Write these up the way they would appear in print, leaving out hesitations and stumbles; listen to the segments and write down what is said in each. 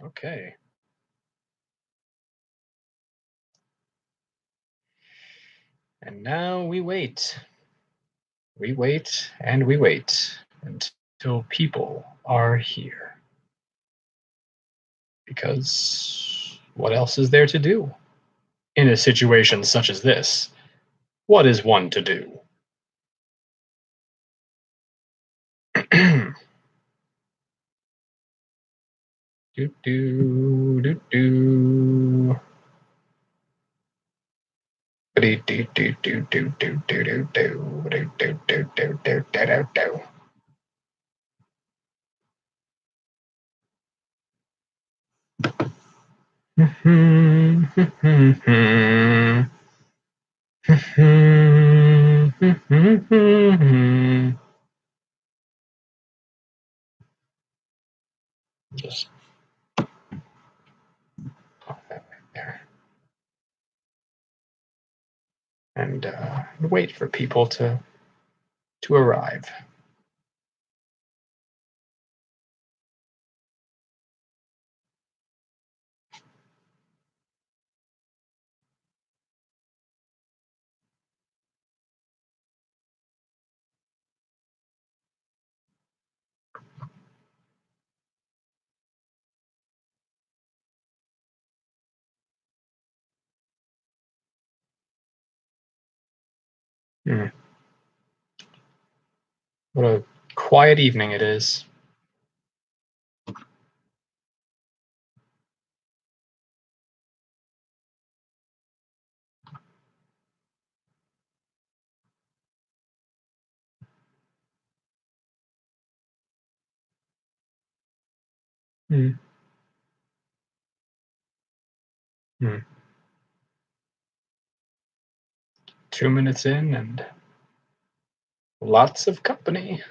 Okay. And now we wait. We wait and we wait until people are here. Because what else is there to do? In a situation such as this, what is one to do? do do do do. Do do do do do do do do do do do do do do do. Just pop that right there. And wait for people to arrive. Hmm. What a quiet evening it is. Hmm. Hmm. 2 minutes in and lots of company.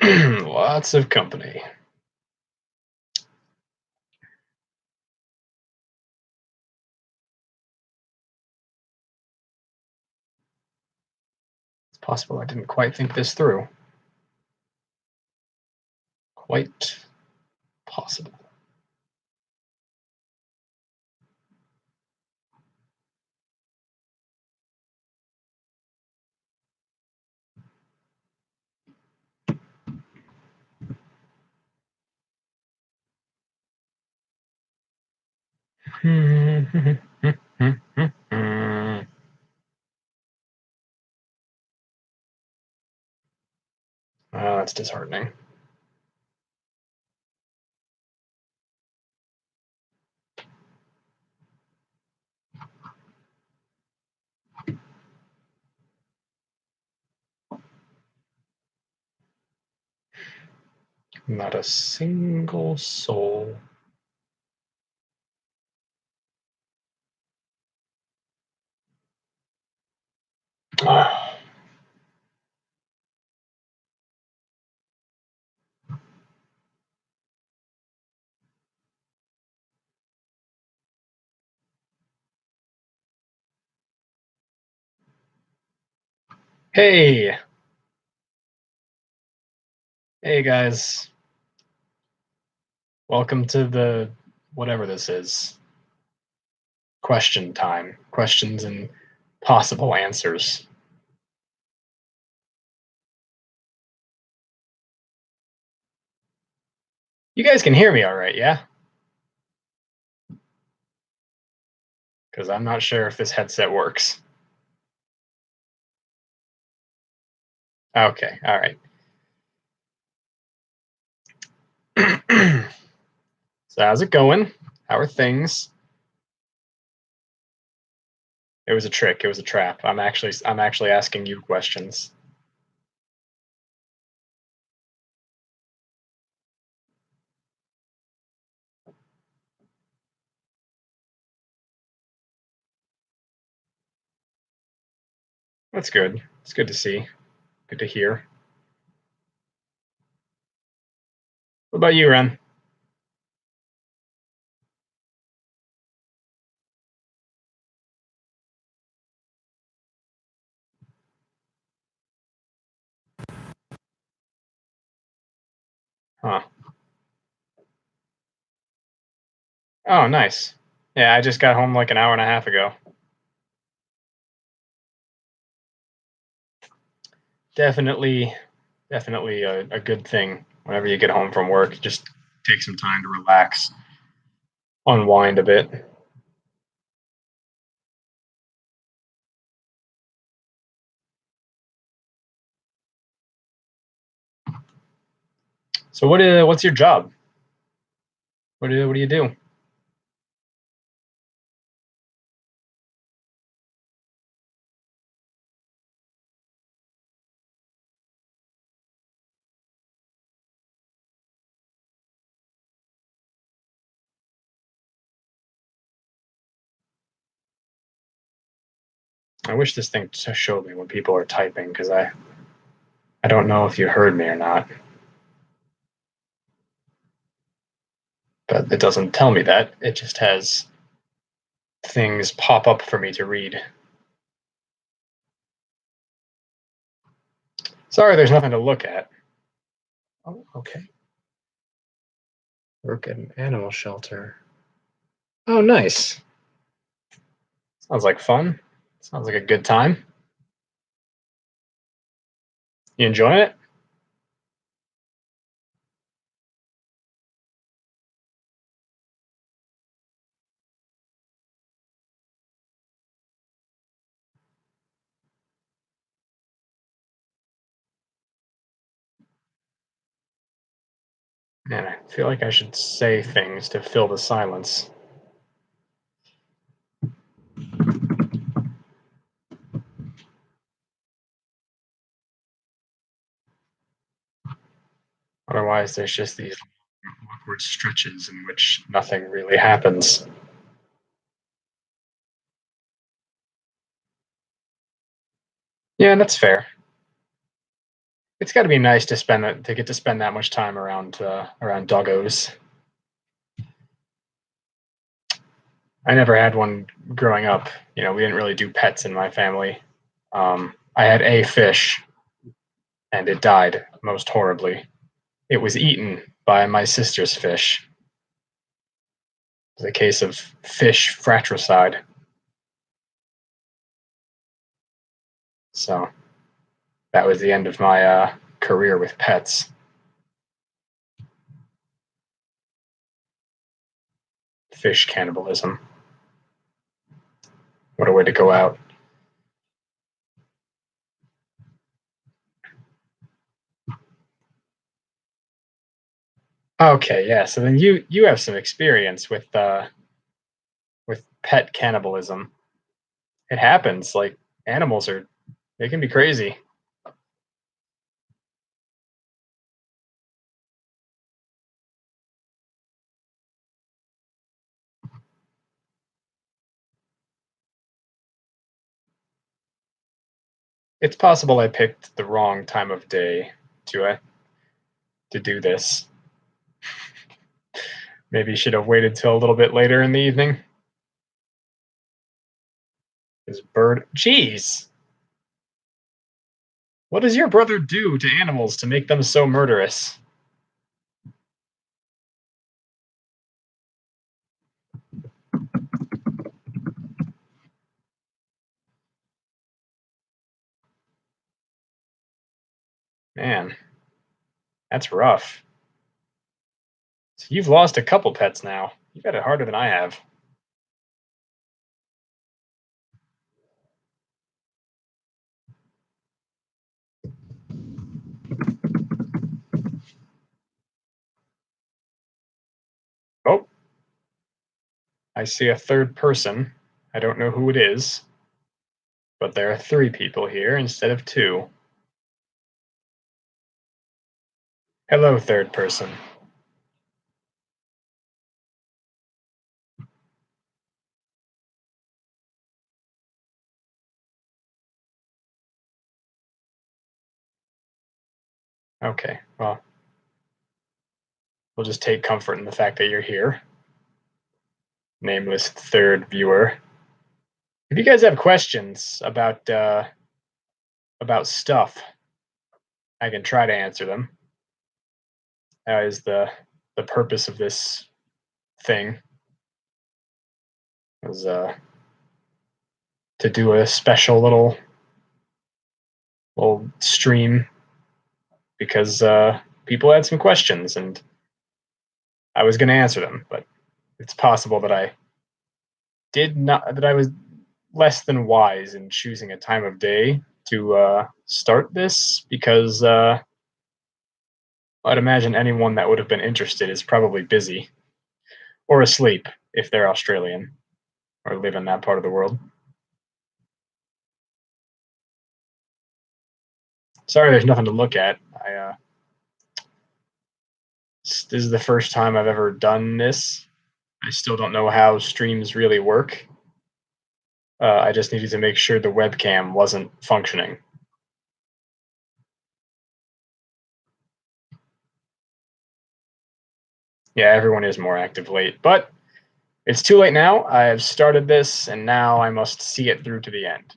Lots of company. It's possible I didn't quite think this through. Quite possible. Oh, that's disheartening. Not a single soul. Hey, hey guys. Welcome to the whatever this is. Question time. Questions and possible answers. You guys can hear me all right, yeah? Because I'm not sure if this headset works. Okay, all right. So how's it going? How are things? It was a trick. It was a trap. I'm actually asking you questions. That's good. It's good to see. Good to hear. What about you, Ren? Huh. Oh, nice. Yeah, I just got home like an hour and a half ago. Definitely, definitely a good thing whenever you get home from work. Just take some time to relax, unwind a bit. So what's your job? What do you do? I wish this thing showed me when people are typing because I don't know if you heard me or not, but it doesn't tell me that. It just has things pop up for me to read. Sorry, there's nothing to look at. Oh, okay. Work at an animal shelter. Oh, nice. Sounds like fun. Sounds like a good time. You enjoying it? Man, I feel like I should say things to fill the silence. Otherwise, there's just these awkward stretches in which nothing really happens. Yeah, that's fair. It's got to be nice to to get to spend that much time around doggos. I never had one growing up. We didn't really do pets in my family. I had a fish, and it died most horribly. It was eaten by my sister's fish. It was a case of fish fratricide. So that was the end of my career with pets. Fish cannibalism. What a way to go out. Okay, yeah. So then you have some experience with pet cannibalism. It happens. Like animals are, they can be crazy. It's possible I picked the wrong time of day to do this. Maybe should have waited till a little bit later in the evening. Is bird? Jeez, what does your brother do to animals to make them so murderous? Man, that's rough. So you've lost a couple pets now. You've had it harder than I have. Oh, I see a third person. I don't know who it is, but there are three people here instead of two. Hello, third person. Okay, well, we'll just take comfort in the fact that you're here. Nameless third viewer. If you guys have questions about stuff, I can try to answer them. That is the purpose of this thing. was to do a special little stream because people had some questions and I was going to answer them, but it's possible that I was less than wise in choosing a time of day to start this because I'd imagine anyone that would have been interested is probably busy or asleep if they're Australian or live in that part of the world. Sorry, there's nothing to look at. This is the first time I've ever done this. I still don't know how streams really work. I just needed to make sure the webcam wasn't functioning. Yeah, everyone is more active late, but it's too late now. I have started this, and now I must see it through to the end.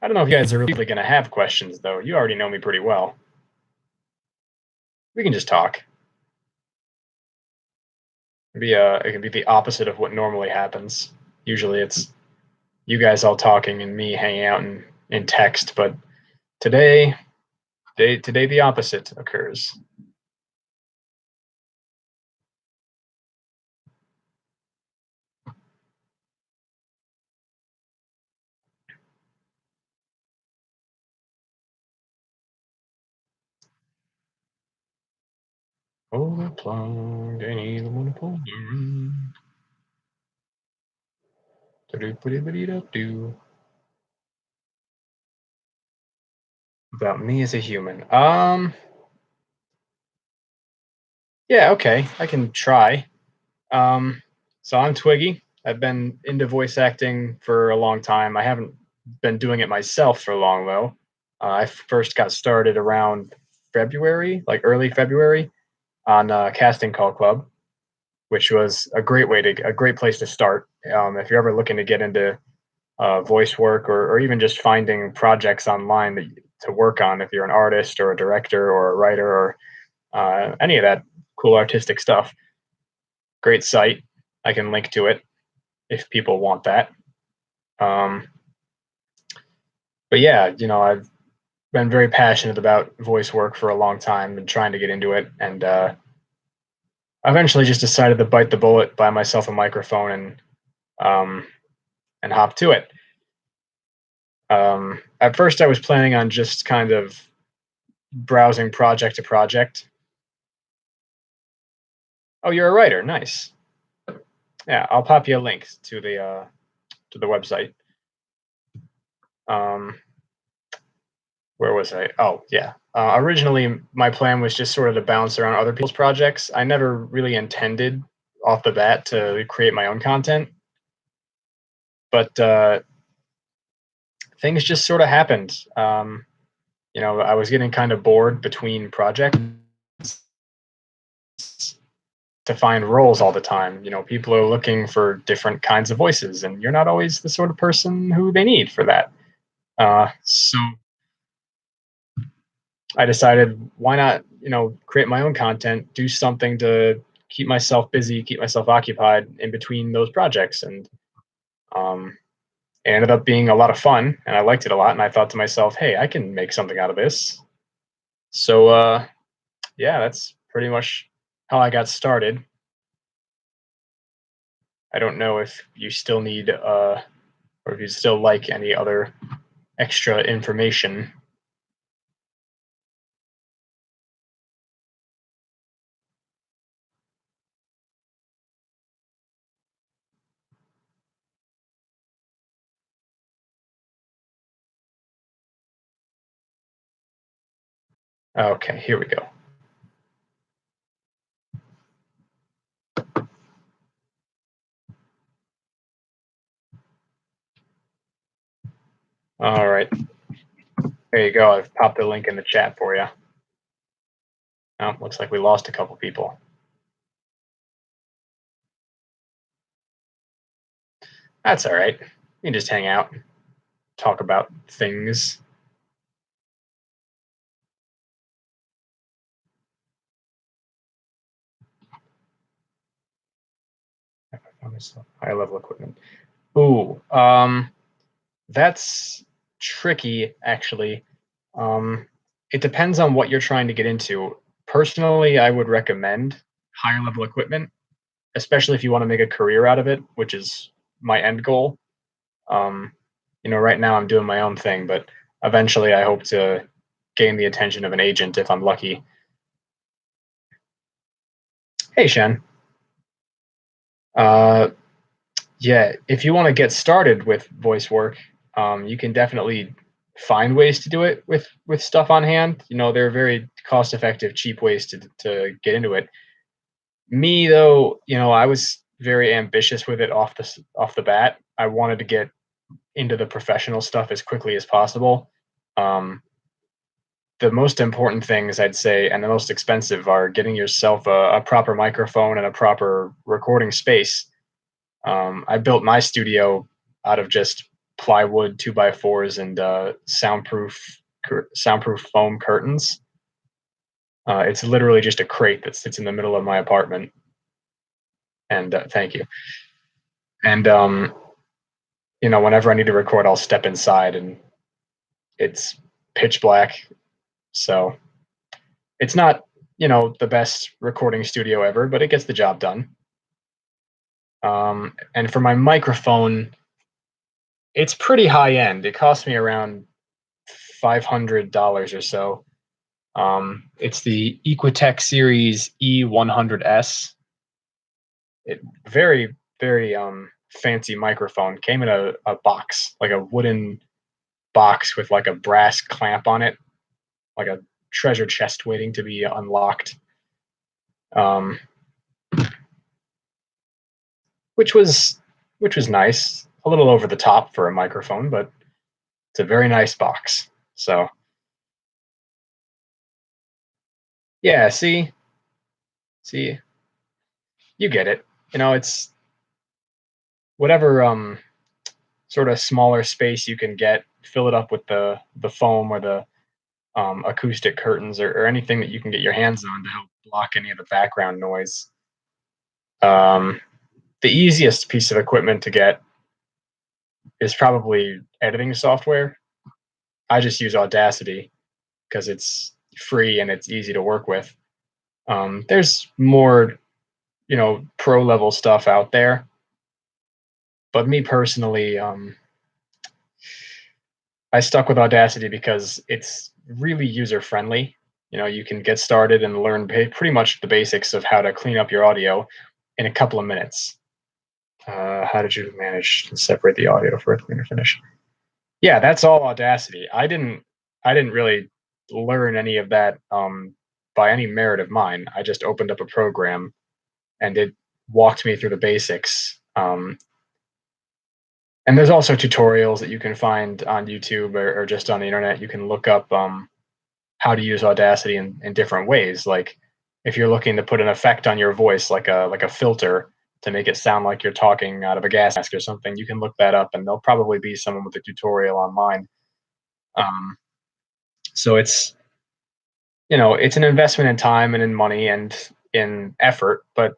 I don't know if you guys are really going to have questions, though. You already know me pretty well. We can just talk. It can be the opposite of what normally happens. Usually it's you guys all talking and me hanging out in text, but today the opposite occurs. Pull the plug, I need the one to pull the run. About me as a human. Yeah, okay, I can try. Um, so I'm Twiggy. I've been into voice acting for a long time. I haven't been doing it myself for long though. I first got started around February, like early February, on Casting Call Club, which was a great place to start. If you're ever looking to get into voice work or even just finding projects online to work on, if you're an artist or a director or a writer or any of that cool artistic stuff, great site. I can link to it if people want that. Um, but yeah, I've been very passionate about voice work for a long time and trying to get into it. And eventually just decided to bite the bullet, buy myself a microphone, um, and hop to it. At first, I was planning on just kind of browsing project to project. Oh, you're a writer. Nice. Yeah, I'll pop you a link to the website. Um, where was I? Oh, yeah. Originally, my plan was just sort of to bounce around other people's projects. I never really intended off the bat to create my own content, but things just sort of happened. I was getting kind of bored between projects to find roles all the time. People are looking for different kinds of voices, and you're not always the sort of person who they need for that. So I decided, why not, create my own content, do something to keep myself busy, keep myself occupied in between those projects, and um, it ended up being a lot of fun, and I liked it a lot. And I thought to myself, hey, I can make something out of this. So yeah, that's pretty much how I got started. I don't know if you still need or if you still like any other extra information. Okay, here we go. All right, there you go. I've popped the link in the chat for you. Oh, looks like we lost a couple people. That's all right. You can just hang out, talk about things. high level equipment. Ooh, that's tricky, actually. Um, it depends on what you're trying to get into. Personally, I would recommend higher level equipment, especially if you want to make a career out of it, which is my end goal. Um, right now I'm doing my own thing, but eventually I hope to gain the attention of an agent if I'm lucky. Hey, Shen. Uh, yeah, if you want to get started with voice work, you can definitely find ways to do it with stuff on hand. There are very cost-effective, cheap ways to get into it. Me though, I was very ambitious with it off the bat. I wanted to get into the professional stuff as quickly as possible. Um, the most important things I'd say, and the most expensive, are getting yourself a proper microphone and a proper recording space. I built my studio out of just plywood 2x4s and soundproof foam curtains. It's literally just a crate that sits in the middle of my apartment. And thank you. And whenever I need to record, I'll step inside, and it's pitch black. So it's not the best recording studio ever, but it gets the job done. And for my microphone, it's pretty high end. It cost me around $500 or so. It's the Equitech Series E100S. It very very fancy microphone. Came in a box, like a wooden box with like a brass clamp on it, like a treasure chest waiting to be unlocked. Um, which was nice. A little over the top for a microphone, but it's a very nice box. So yeah, see, you get it. It's whatever sort of smaller space you can get, fill it up with the foam or the acoustic curtains, or anything that you can get your hands on to help block any of the background noise. Um, the easiest piece of equipment to get is probably editing software. I just use Audacity because it's free and it's easy to work with. There's more, pro level stuff out there, but me personally, I stuck with Audacity because it's really user friendly. You can get started and learn pretty much the basics of how to clean up your audio in a couple of minutes. How did you manage to separate the audio for a cleaner finish? Yeah, that's all Audacity. I didn't really learn any of that by any merit of mine. I just opened up a program and it walked me through the basics. And there's also tutorials that you can find on YouTube, or just on the internet. You can look up how to use Audacity in different ways. Like if you're looking to put an effect on your voice, like a filter, to make it sound like you're talking out of a gas mask or something, you can look that up, and there'll probably be someone with a tutorial online. Um, so it's an investment in time and in money and in effort, but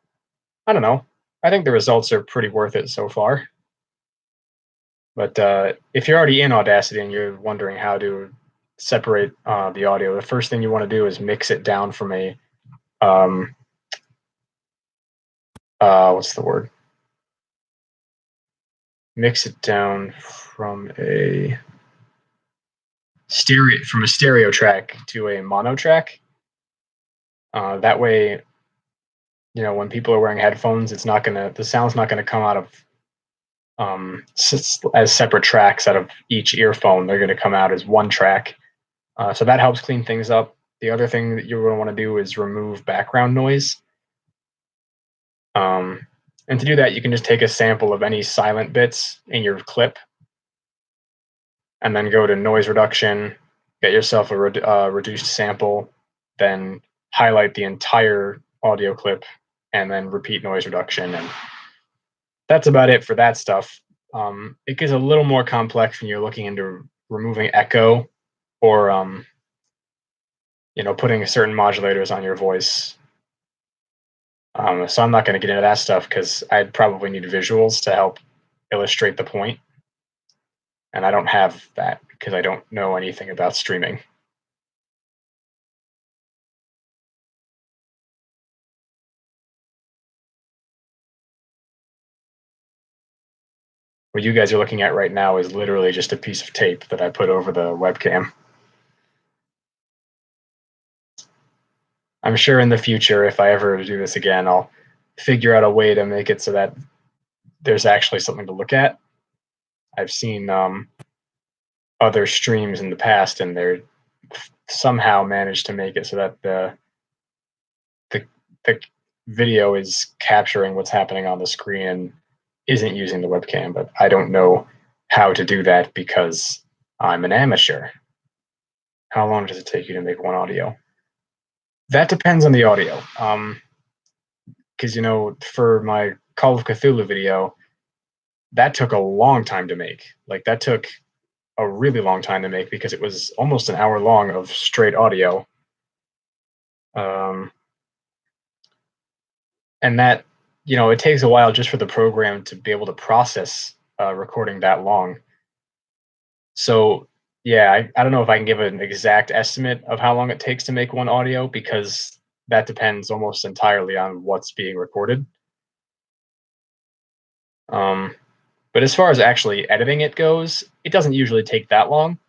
I don't know. I think the results are pretty worth it so far. But if you're already in Audacity and you're wondering how to separate the audio, the first thing you want to do is mix it down from a um, what's the word? Mix it down from a stereo track to a mono track. That way, when people are wearing headphones, the sound's not gonna come out of as separate tracks out of each earphone. They're gonna come out as one track. So that helps clean things up. The other thing that you're going to want to do is remove background noise. And to do that, you can just take a sample of any silent bits in your clip and then go to noise reduction, get yourself a reduced sample, then highlight the entire audio clip, and then repeat noise reduction. And that's about it for that stuff. It gets a little more complex when you're looking into removing echo, or putting certain modulators on your voice. So I'm not going to get into that stuff because I'd probably need visuals to help illustrate the point, and I don't have that because I don't know anything about streaming. What you guys are looking at right now is literally just a piece of tape that I put over the webcam. I'm sure in the future, if I ever do this again, I'll figure out a way to make it so that there's actually something to look at. I've seen other streams in the past, and they're somehow managed to make it so that the the video is capturing what's happening on the screen and isn't using the webcam. But I don't know how to do that because I'm an amateur. How long does it take you to make one audio? That depends on the audio. Because for my Call of Cthulhu video, that took a long time to make. Like that took a really long time to make because it was almost an hour long of straight audio. Um, and that it takes a while just for the program to be able to process recording that long. So yeah, I don't know if I can give an exact estimate of how long it takes to make one audio because that depends almost entirely on what's being recorded. um, but as far as actually editing it goes, it doesn't usually take that long.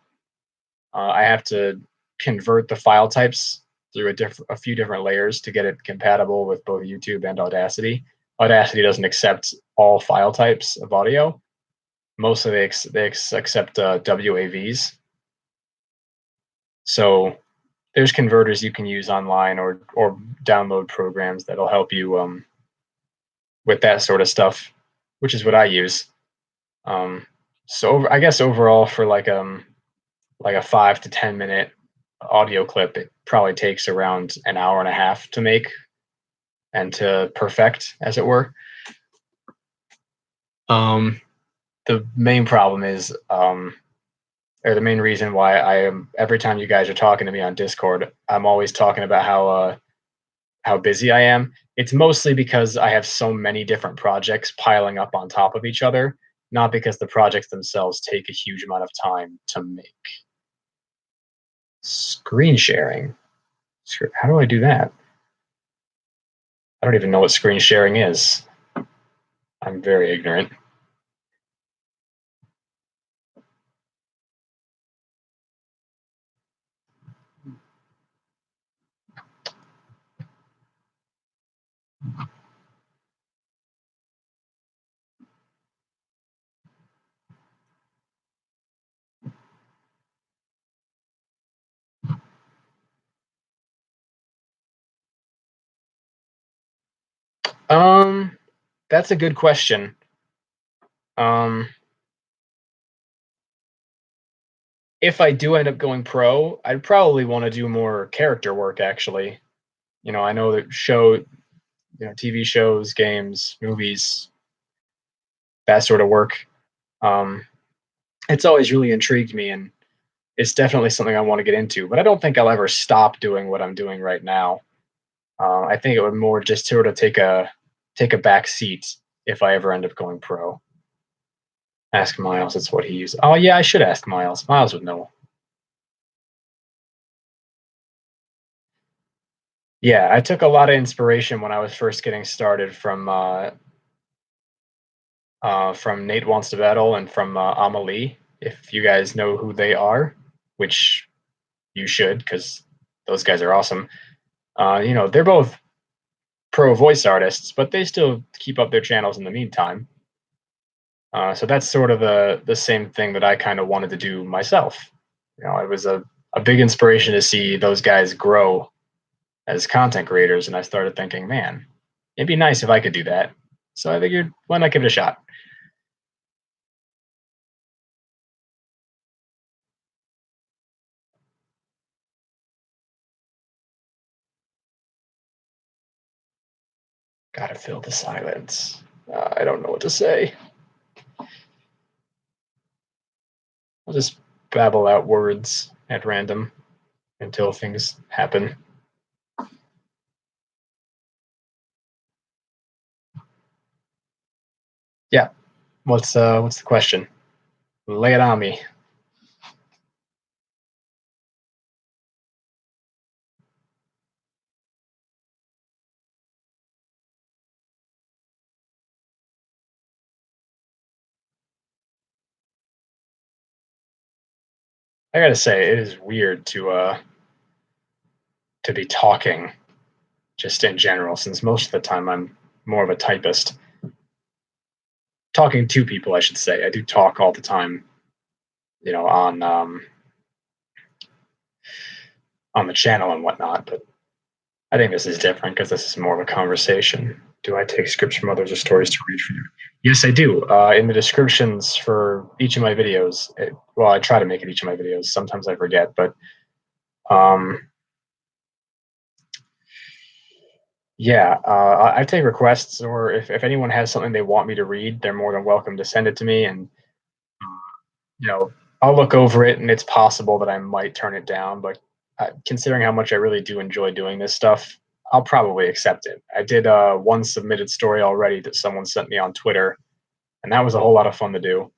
I have to convert the file types through a few different layers to get it compatible with both YouTube and Audacity. Audacity doesn't accept all file types of audio. Mostly they accept WAVs. So there's converters you can use online or download programs that'll help you with that sort of stuff, which is what I use. So I guess overall for like a 5 to 10 minute audio clip, it probably takes around an hour and a half to make and to perfect, as it were. Um, the main problem is, or the main reason why I am every time you guys are talking to me on Discord, I'm always talking about how busy I am. It's mostly because I have so many different projects piling up on top of each other, not because the projects themselves take a huge amount of time to make. Screen sharing. How do I do that? I don't even know what screen sharing is. I'm very ignorant. Um, that's a good question. Um, if I do end up going pro, I'd probably want to do more character work. Actually, I know that TV shows, games, movies, that sort of work. Um, it's always really intrigued me, and it's definitely something I want to get into. But I don't think I'll ever stop doing what I'm doing right now. I think it would more just sort of take a back seat if I ever end up going pro. Ask Miles. That's what he used. Oh yeah, I should ask Miles. Miles would know. Yeah, I took a lot of inspiration when I was first getting started from Nate Wants to Battle and from Amelie. If you guys know who they are, which you should, because those guys are awesome. They're both pro voice artists, but they still keep up their channels in the meantime. So that's sort of the same thing that I kind of wanted to do myself. It was a big inspiration to see those guys grow as content creators, and I started thinking, man, it'd be nice if I could do that. So I figured, why not give it a shot? Gotta fill the silence. I don't know what to say. I'll just babble out words at random until things happen. What's the question? Lay it on me. I gotta say, it is weird to be talking just in general, since most of the time I'm more of a typist. Talking to people, I should say. I do talk all the time, on the channel and whatnot. But I think this is different because this is more of a conversation. Do I take scripts from others or stories to read for you? Yes, I do. In the descriptions for each of my videos, well, I try to make it each of my videos. Sometimes I forget, but um, yeah, I take requests, or if anyone has something they want me to read, they're more than welcome to send it to me, and you know, I'll look over it, and it's possible that I might turn it down. But considering how much I really do enjoy doing this stuff, I'll probably accept it. I did one submitted story already that someone sent me on Twitter, and that was a whole lot of fun to do,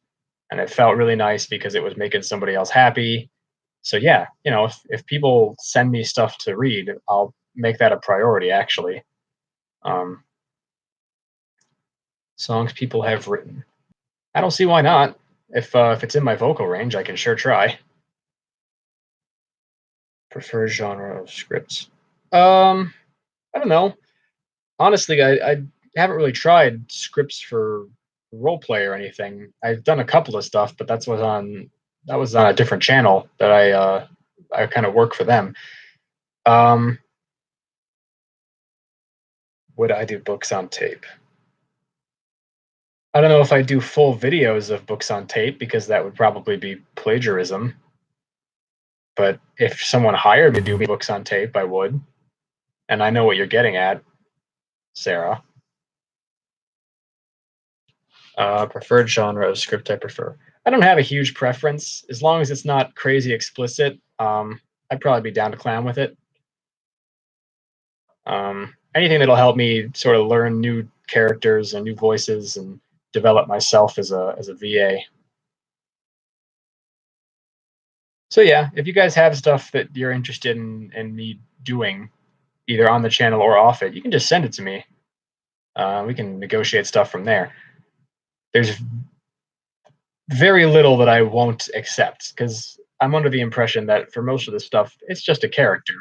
and it felt really nice because it was making somebody else happy. So yeah, if people send me stuff to read, I'll make that a priority. Actually, um, songs people have written. I don't see why not. If it's in my vocal range, I can sure try. Preferred genre of scripts. Um, I don't know. Honestly, I haven't really tried scripts for role play or anything. I've done a couple of stuff, but that was on a different channel that I kind of work for them. Um, would I do books on tape? I don't know if I do full videos of books on tape because that would probably be plagiarism. But if someone hired me to do books on tape, I would. And I know what you're getting at, Sarah. Preferred genre of script I prefer. I don't have a huge preference as long as it's not crazy explicit. I'd probably be down to clown with it. Anything that'll help me sort of learn new characters and new voices and develop myself as a VA. So yeah, if you guys have stuff that you're interested in me doing, either on the channel or off it, you can just send it to me. We can negotiate stuff from there. There's very little that I won't accept because I'm under the impression that for most of this stuff, it's just a character.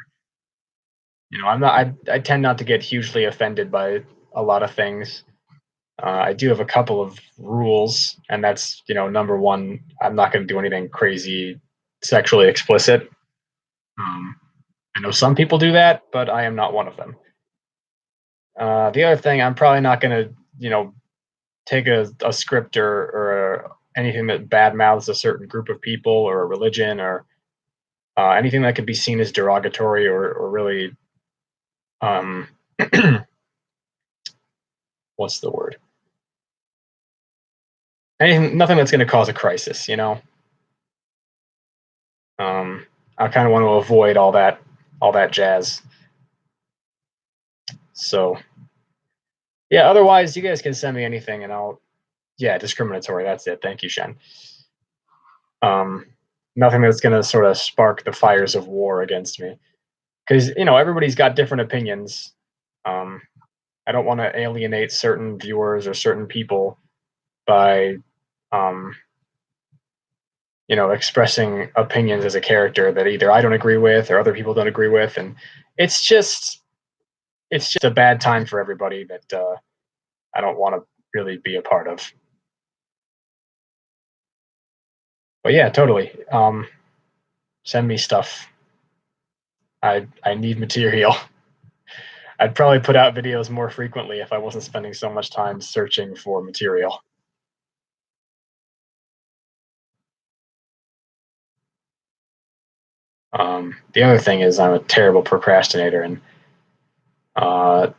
I'm not. I tend not to get hugely offended by a lot of things. I do have a couple of rules, and that's number one. I'm not going to do anything crazy, sexually explicit. Um, I know some people do that, but I am not one of them. The other thing, I'm probably not going to take a script or anything that bad mouths a certain group of people or a religion or anything that could be seen as derogatory or really um, what's the word? Anything, nothing that's going to cause a crisis. I kind of want to avoid all that jazz. So yeah, otherwise you guys can send me anything and I'll yeah discriminatory. That's it. Thank you, Shen. Um, Nothing that's going to sort of spark the fires of war against me because everybody's got different opinions. Um, I don't want to alienate certain viewers or certain people by um, expressing opinions as a character that either I don't agree with or other people don't agree with, and it's just it's just a bad time for everybody that I don't want to really be a part of. But yeah, totally. Send me stuff. I need material. I'd probably put out videos more frequently if I wasn't spending so much time searching for material. The other thing is I'm a terrible procrastinator, and uh,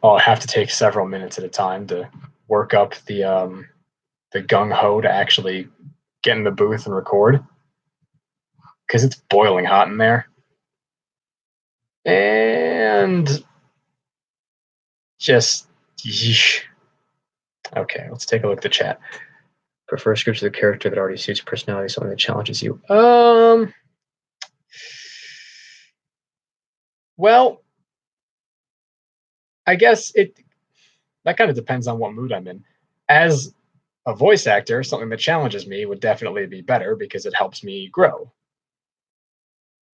I'll have to take several minutes at a time to work up the gung ho to actually get in the booth and record because it's boiling hot in there. And just yeesh. Okay, let's take a look at the chat. Prefer scripts with a character that already suits personality, something that challenges you. Well, I guess that kind of depends on what mood I'm in. As a voice actor, something that challenges me would definitely be better because it helps me grow.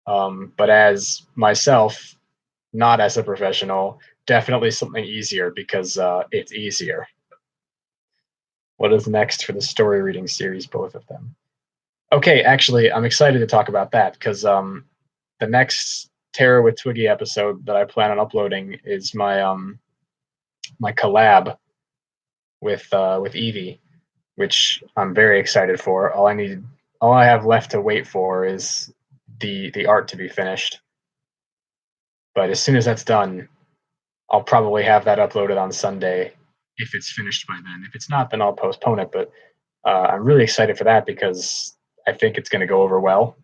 But as myself, not as a professional, definitely something easier because it's easier. What is next for the story reading series? Both of them. Okay, actually, I'm excited to talk about that because the next Terror with Twiggy episode that I plan on uploading is my collab with Evie, which I'm very excited for. All I have left to wait for is the art to be finished. But as soon as that's done, I'll probably have that uploaded on Sunday if it's finished by then. If it's not, then I'll postpone it. But I'm really excited for that because I think it's going to go over well.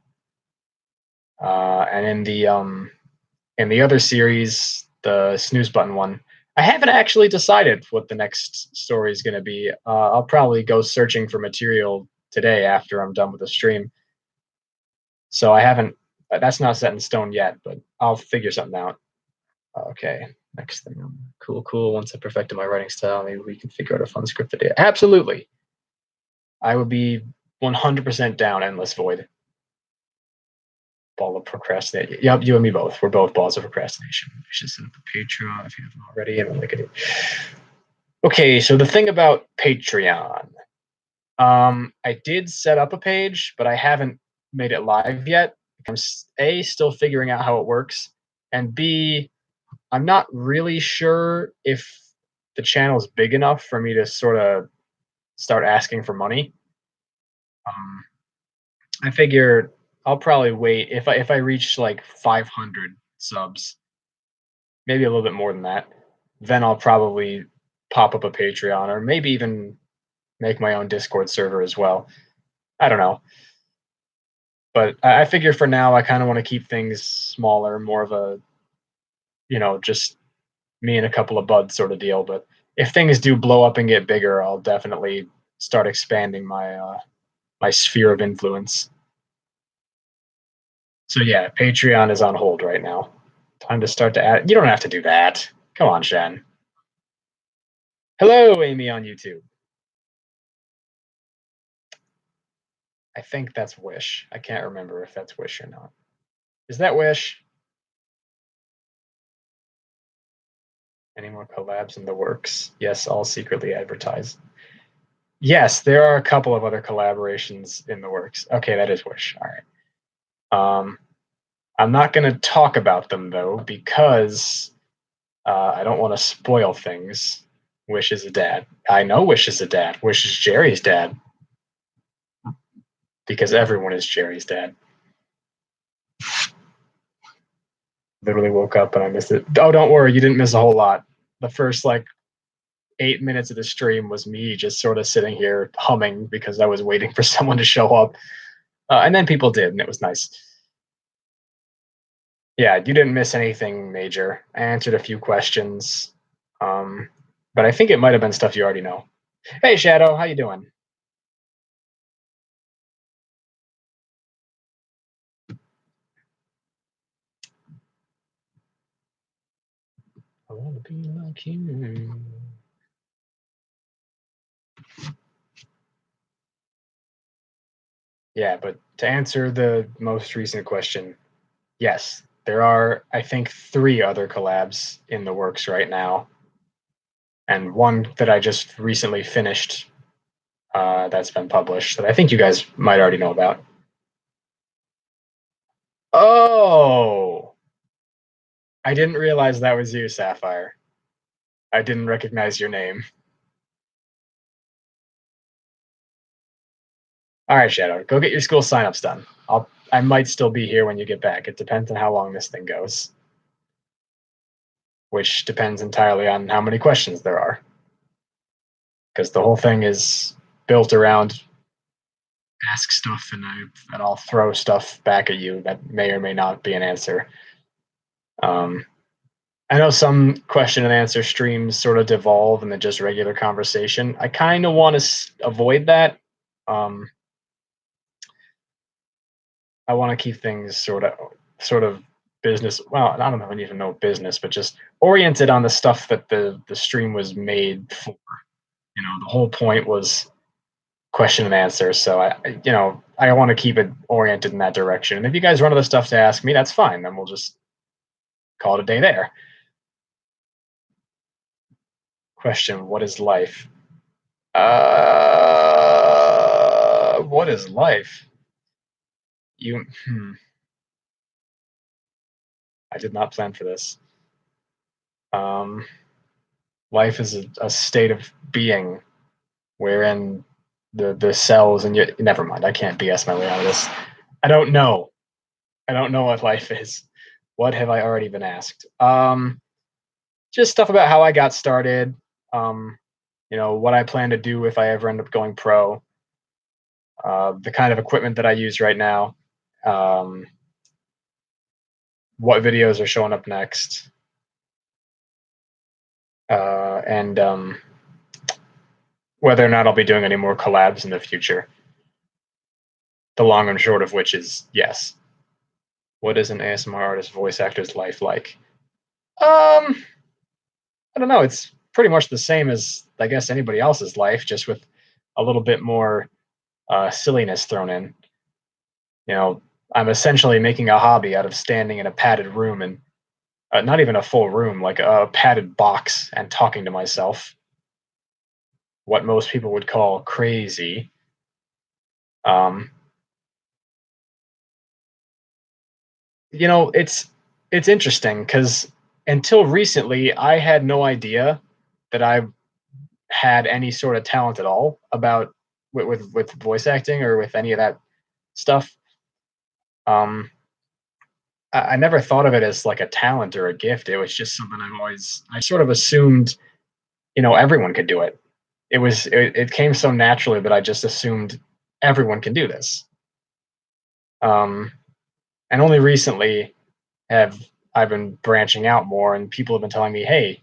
And in the other series, the snooze button one, I haven't actually decided what the next story is going to be. I'll probably go searching for material today after I'm done with the stream. So I haven't. That's not set in stone yet, but I'll figure something out. Okay, next thing. Cool, cool. Once I perfected my writing style, maybe we can figure out a fun script today. Absolutely. I would be 100% down Endless Void. Ball of procrastination. Yep, you and me both. We're both balls of procrastination. We should set up a Patreon if you haven't already, and we'll make it. Okay, so the thing about Patreon, I did set up a page, but I haven't made it live yet. I'm still figuring out how it works, and B, I'm not really sure if the channel is big enough for me to sort of start asking for money. Um, I figure I'll probably wait if I reach like 500 subs, maybe a little bit more than that, then I'll probably pop up a Patreon or maybe even make my own Discord server as well. I don't know. But I figure for now I kind of want to keep things smaller, more of a, just me and a couple of buds sort of deal. But if things do blow up and get bigger, I'll definitely start expanding my sphere of influence. So yeah, Patreon is on hold right now. Time to start to add. You don't have to do that. Come on, Shen. Hello, Amy on YouTube. I think that's Wish. I can't remember if that's Wish or not. Is that Wish? Any more collabs in the works? Yes, all secretly advertised. Yes, there are a couple of other collaborations in the works. Okay, that is Wish. All right. I'm not going to talk about them though because I don't want to spoil things. Wish is a dad. I know Wish is a dad. Wish is Jerry's dad because everyone is Jerry's dad. Literally woke up and I missed it. Oh, don't worry, you didn't miss a whole lot. The first 8 minutes of the stream was me just sort of sitting here humming because I was waiting for someone to show up. And then people did, and it was nice. Yeah, you didn't miss anything major. I answered a few questions, but I think it might have been stuff you already know. Hey, Shadow, how you doing? I want to be like you. Yeah, but to answer the most recent question, yes, there are, I think, 3 other collabs in the works right now, and one that I just recently finished that's been published that I think you guys might already know about. Oh, I didn't realize that was you, Sapphire. I didn't recognize your name. All right, Shadow, go get your school signups done. I might still be here when you get back. It depends on how long this thing goes, which depends entirely on how many questions there are, because the whole thing is built around ask stuff and I'll throw stuff back at you that may or may not be an answer. I know some question and answer streams sort of devolve into just regular conversation. I kind of want to avoid that Um, I want to keep things sort of business. Well, I don't even know business, but just oriented on the stuff that the stream was made for. The whole point was question and answer. So I want to keep it oriented in that direction. And if you guys run other stuff to ask me, that's fine. Then we'll just call it a day there. Question: what is life? What is life? You. I did not plan for this. Um, life is a state of being wherein the cells and you. Never mind. I can't BS my way out of this. I don't know. I don't know what life is. What have I already been asked? Just stuff about how I got started. Um, what I plan to do if I ever end up going pro. The kind of equipment that I use right now. Um, what videos are showing up next, and whether or not I'll be doing any more collabs in the future. The long and short of which is yes. What is an ASMR artist voice actor's life like? I don't know. It's pretty much the same as I guess anybody else's life, just with a little bit more silliness thrown in. You know, I'm essentially making a hobby out of standing in a padded room and not even a full room, like a padded box, and talking to myself. What most people would call crazy. Um, it's interesting because until recently, I had no idea that I had any sort of talent at all about with voice acting or with any of that stuff. Um, I never thought of it as like a talent or a gift. It was just something I sort of assumed, everyone could do it. It came so naturally that I just assumed everyone can do this. Um, and only recently have I've been branching out more, and people have been telling me, "Hey,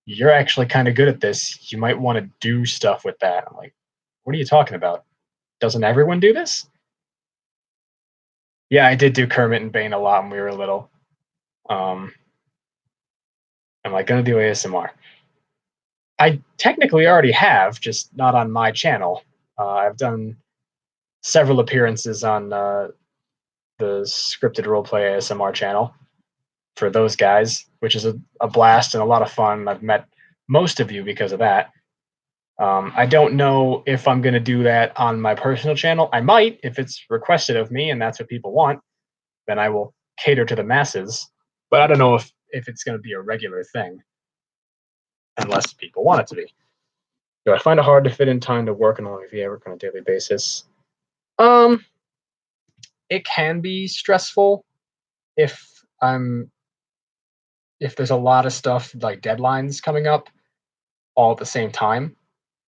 you're actually kind of good at this. You might want to do stuff with that." I'm like, "What are you talking about? Doesn't everyone do this?" Yeah, I did do Kermit and Bane a lot when we were little. Um, I'm like, gonna do ASMR. I technically already have, just not on my channel. I've done several appearances on the scripted roleplay ASMR channel for those guys, which is a blast and a lot of fun. I've met most of you because of that. I don't know if I'm going to do that on my personal channel. I might if it's requested of me and that's what people want. Then I will cater to the masses. But I don't know if it's going to be a regular thing unless people want it to be. Do I find it hard to fit in time to work on only VR work on a daily basis? Um, it can be stressful if I'm if there's a lot of stuff like deadlines coming up all at the same time.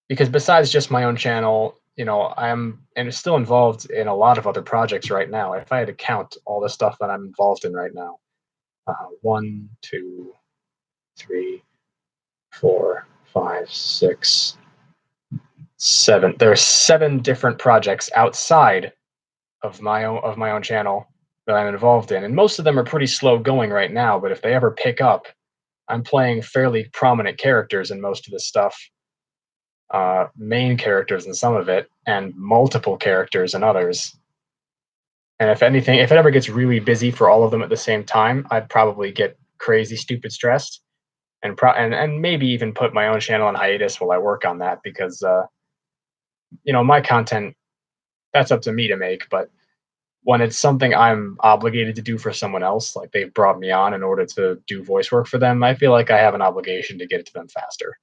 Because besides just my own channel, I'm and still involved in a lot of other projects right now. If I had to count all the stuff that I'm involved in right now, one, two, three, four, five, six, seven. There are seven different projects outside of my own channel that I'm involved in, and most of them are pretty slow going right now. But if they ever pick up, I'm playing fairly prominent characters in most of this stuff, main characters in some of it, and multiple characters in others. And if anything, if it ever gets really busy for all of them at the same time, I'd probably get crazy, stupid stressed, and maybe even put my own channel on hiatus while I work on that because my content that's up to me to make. But when it's something I'm obligated to do for someone else, like they've brought me on in order to do voice work for them, I feel like I have an obligation to get it to them faster.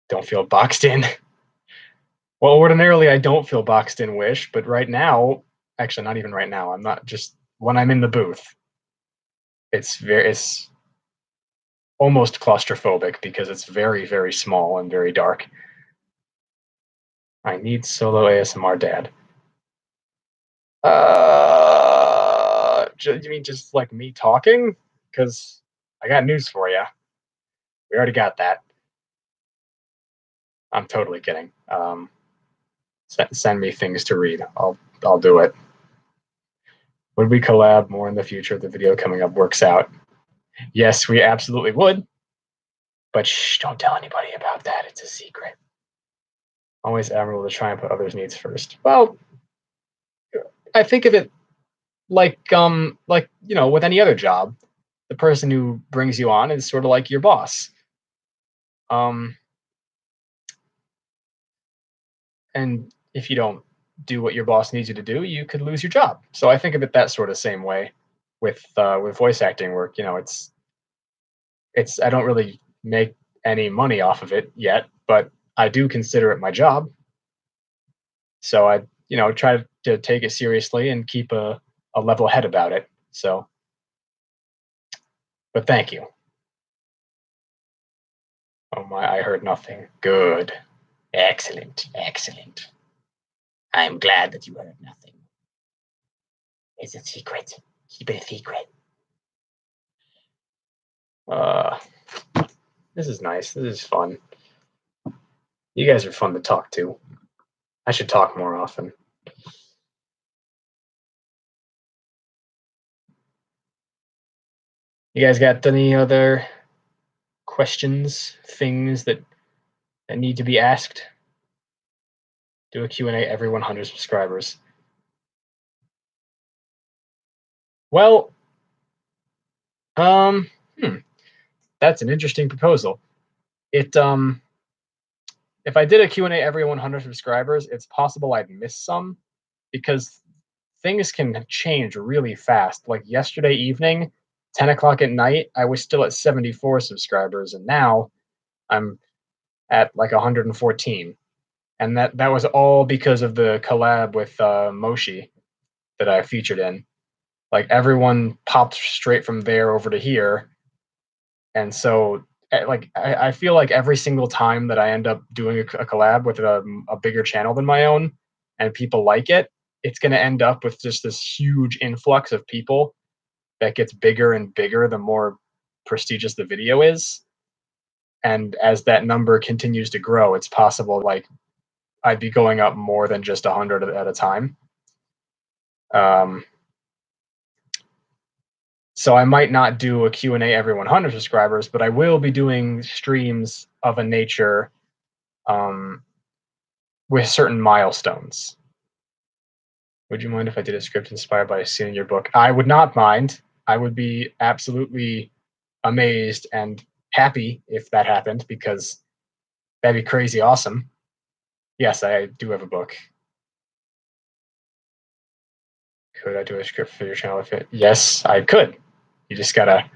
Don't feel boxed in. Well, ordinarily I don't feel boxed in, Wish, but right now, actually not even right now. I'm not just when I'm in the booth. It's almost claustrophobic because it's very very small and very dark. I need solo ASMR dad. You mean just like me talking? Because I got news for you. We already got that. I'm totally kidding. Send me things to read. I'll do it. Would we collab more in the future if the video coming up works out? Yes, we absolutely would. But shh, don't tell anybody about that. It's a secret. Always admirable to try and put others' needs first. Well, I think of it like with any other job, the person who brings you on is sort of like your boss. Um, and if you don't do what your boss needs you to do, you could lose your job. So I think of it that sort of same way with voice acting work. It's I don't really make any money off of it yet, but I do consider it my job. So I try to take it seriously and keep a level head about it. So, but thank you. Oh my, I heard nothing. Good. Excellent. Excellent. I'm glad that you heard nothing. It's a secret. Keep it a secret. Uh, this is nice. This is fun. You guys are fun to talk to. I should talk more often. You guys got any other questions, things that need to be asked? Do a Q&A every 100 subscribers. Well, that's an interesting proposal. If I did a Q&A every 100 subscribers, it's possible I'd miss some because things can change really fast. Like yesterday evening, 10 o'clock at night, I was still at 74 subscribers, and now I'm at like 114. And that was all because of the collab with Moshi that I featured in. Like everyone popped straight from there over to here, and so I feel like every single time that I end up doing a collab with a bigger channel than my own, and people like it, it's going to end up with just this huge influx of people that gets bigger and bigger the more prestigious the video is. And as that number continues to grow, it's possible like I'd be going up more than just 100 at a time. So I might not do a Q&A every 100 subscribers, but I will be doing streams of a nature with certain milestones. Would you mind if I did a script inspired by a scene in your book? I would not mind. I would be absolutely amazed and happy if that happened because that'd be crazy awesome. Yes, I do have a book. Could I do a script for your channel if it? Yes, I could. You just gotta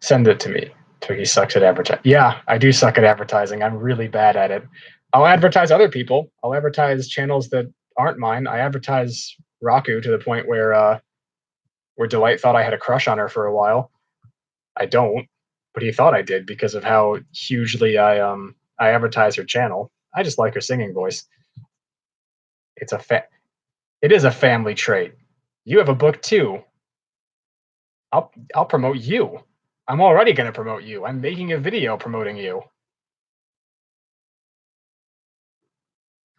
send it to me. Twiggy sucks at advertising. Yeah, I do suck at advertising. I'm really bad at it. I'll advertise other people. I'll advertise channels that aren't mine. I advertise Raku to the point where Delight thought I had a crush on her for a while. I don't, but he thought I did because of how hugely I advertise her channel. I just like her singing voice. It is a family trait. You have a book too. I'll promote you. I'm already going to promote you. I'm making a video promoting you.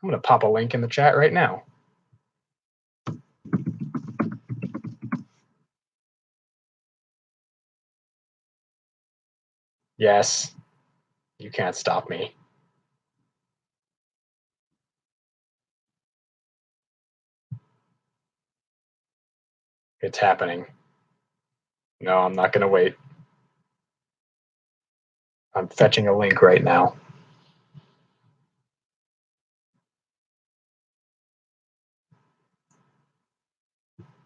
I'm going to pop a link in the chat right now. Yes, you can't stop me. It's happening. No, I'm not going to wait. I'm fetching a link right now.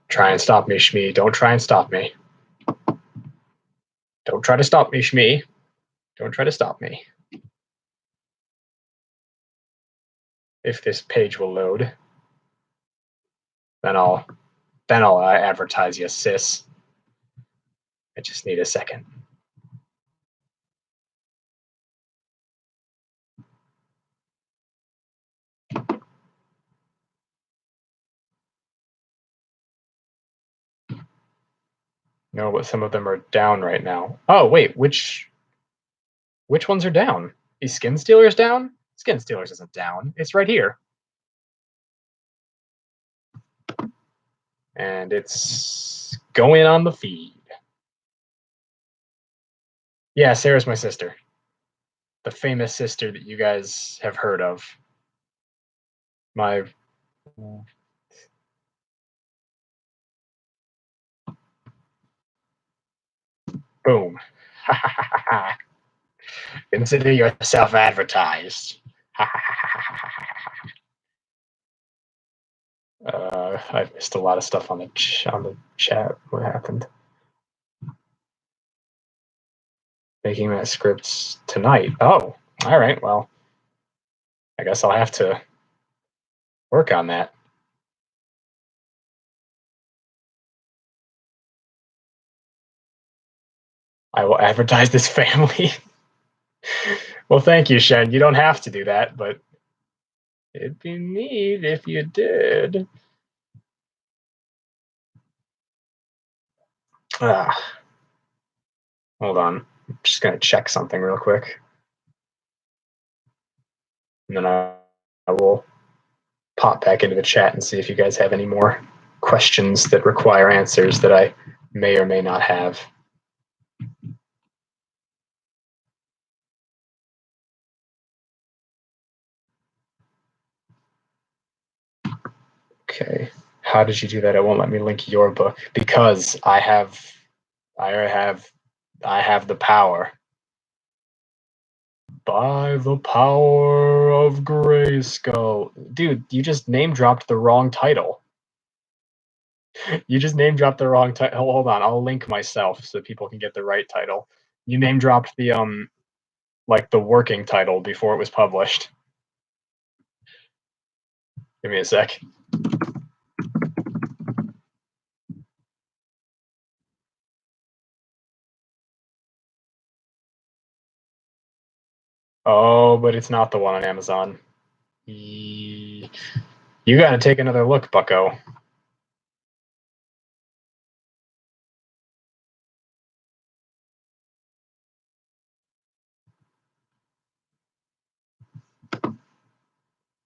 Try and stop me, Shmee. Don't try and stop me. Don't try to stop me, Shmee. Don't try to stop me. If this page will load, then I'll advertise you, sis. I just need a second. No, but some of them are down right now. Oh, wait, which ones are down? Is Skin Stealers down? Skin Stealers isn't down. It's right here. and it's going on the feed. Yeah, Sarah's my sister. The famous sister that you guys have heard of. My boom. Consider yourself advertised. I missed a lot of stuff on the chat. What happened? Making that script tonight. Oh, all right. Well, I guess I'll have to work on that. I will advertise this family. Well, thank you, Shen. You don't have to do that, but it'd be neat if you did. Hold on. I'm just going to check something real quick. And then I will pop back into the chat and see if you guys have any more questions that require answers that I may or may not have. Okay. How did you do that? It won't let me link your book because I have the power. By the power of Grayskull. Dude, you just name dropped the wrong title. You just name dropped the wrong title. Hold on, I'll link myself so people can get the right title. You name dropped the like the working title before it was published. Give me a sec. Oh, but it's not the one on Amazon. You gotta take another look, bucko.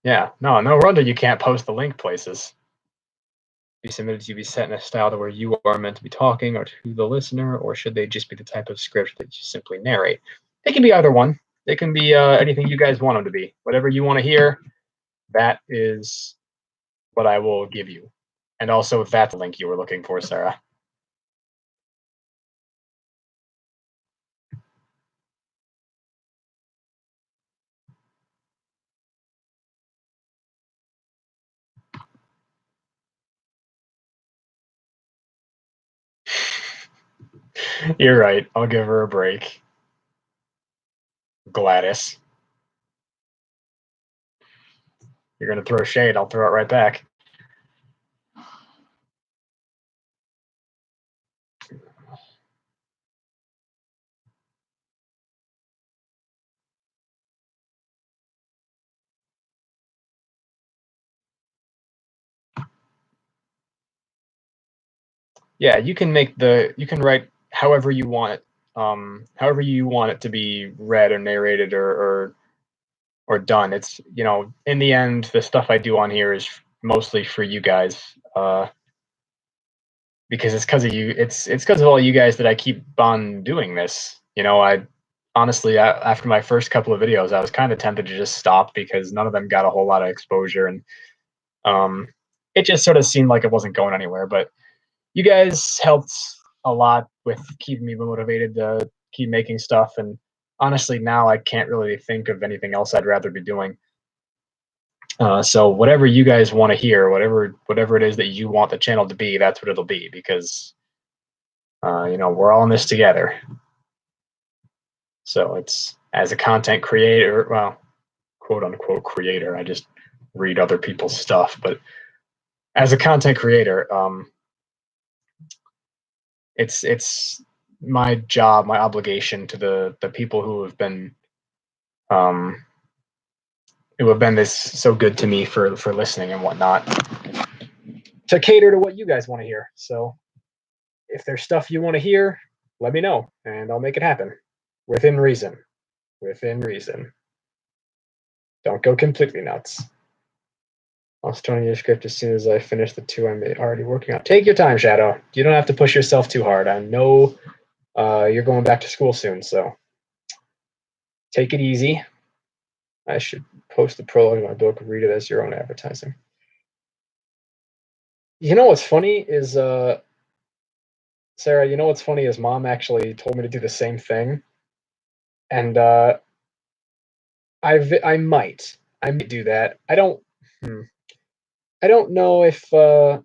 Yeah, no wonder you can't post the link places. Be submitted to be set in a style to where you are meant to be talking or to the listener, or should they just be the type of script that you simply narrate? They can be either one. They can be anything you guys want them to be. Whatever you want to hear, that is what I will give you. And also, that's the link you were looking for, Sarah. You're right. I'll give her a break. Gladys. You're going to throw shade. I'll throw it right back. Yeah, you can write however you want it. However you want it to be read or narrated or done. It's, in the end, the stuff I do on here is mostly for you guys, because it's because of you. It's because of all you guys that I keep on doing this. I honestly, after my first couple of videos, I was kind of tempted to just stop because none of them got a whole lot of exposure, and it just sort of seemed like it wasn't going anywhere. But you guys helped a lot with keeping me motivated to keep making stuff, and honestly, now I can't really think of anything else I'd rather be doing. So whatever you guys want to hear, whatever it is that you want the channel to be, that's what it'll be, because we're all in this together. So it's, as a content creator, well, quote unquote creator, I just read other people's stuff, but as a content creator, it's my job, my obligation to the people who have been this so good to me for listening and whatnot, to cater to what you guys want to hear. So if there's stuff you want to hear, let me know and I'll make it happen within reason. Within reason. Don't go completely nuts. I'll start on your script as soon as I finish the two I'm already working on. Take your time, Shadow. You don't have to push yourself too hard. I know you're going back to school soon, so take it easy. I should post the prologue in my book. Read it as your own advertising. You know what's funny is, Sarah, you know what's funny is Mom actually told me to do the same thing. And I might do that. I don't know if I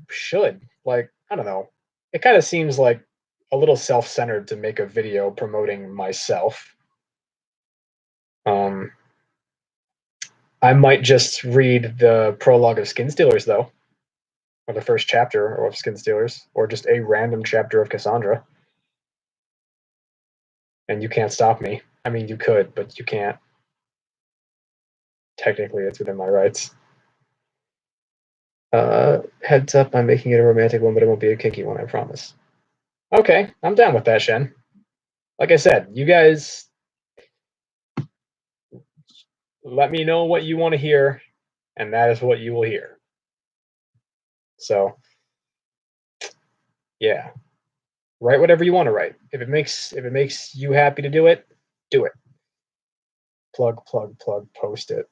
should. Like, I don't know. It kind of seems like a little self-centered to make a video promoting myself. I might just read the prologue of Skin Stealers, though, or the first chapter of Skin Stealers, or just a random chapter of Cassandra. And you can't stop me. I mean, you could, but you can't. Technically, it's within my rights. Heads up, I'm making it a romantic one, but it won't be a kinky one, I promise. Okay, I'm down with that, Shen. Like I said, you guys let me know what you want to hear, and that is what you will hear. So, yeah, write whatever you want to write. If it makes you happy to do it, do it. Plug, plug, plug. Post it.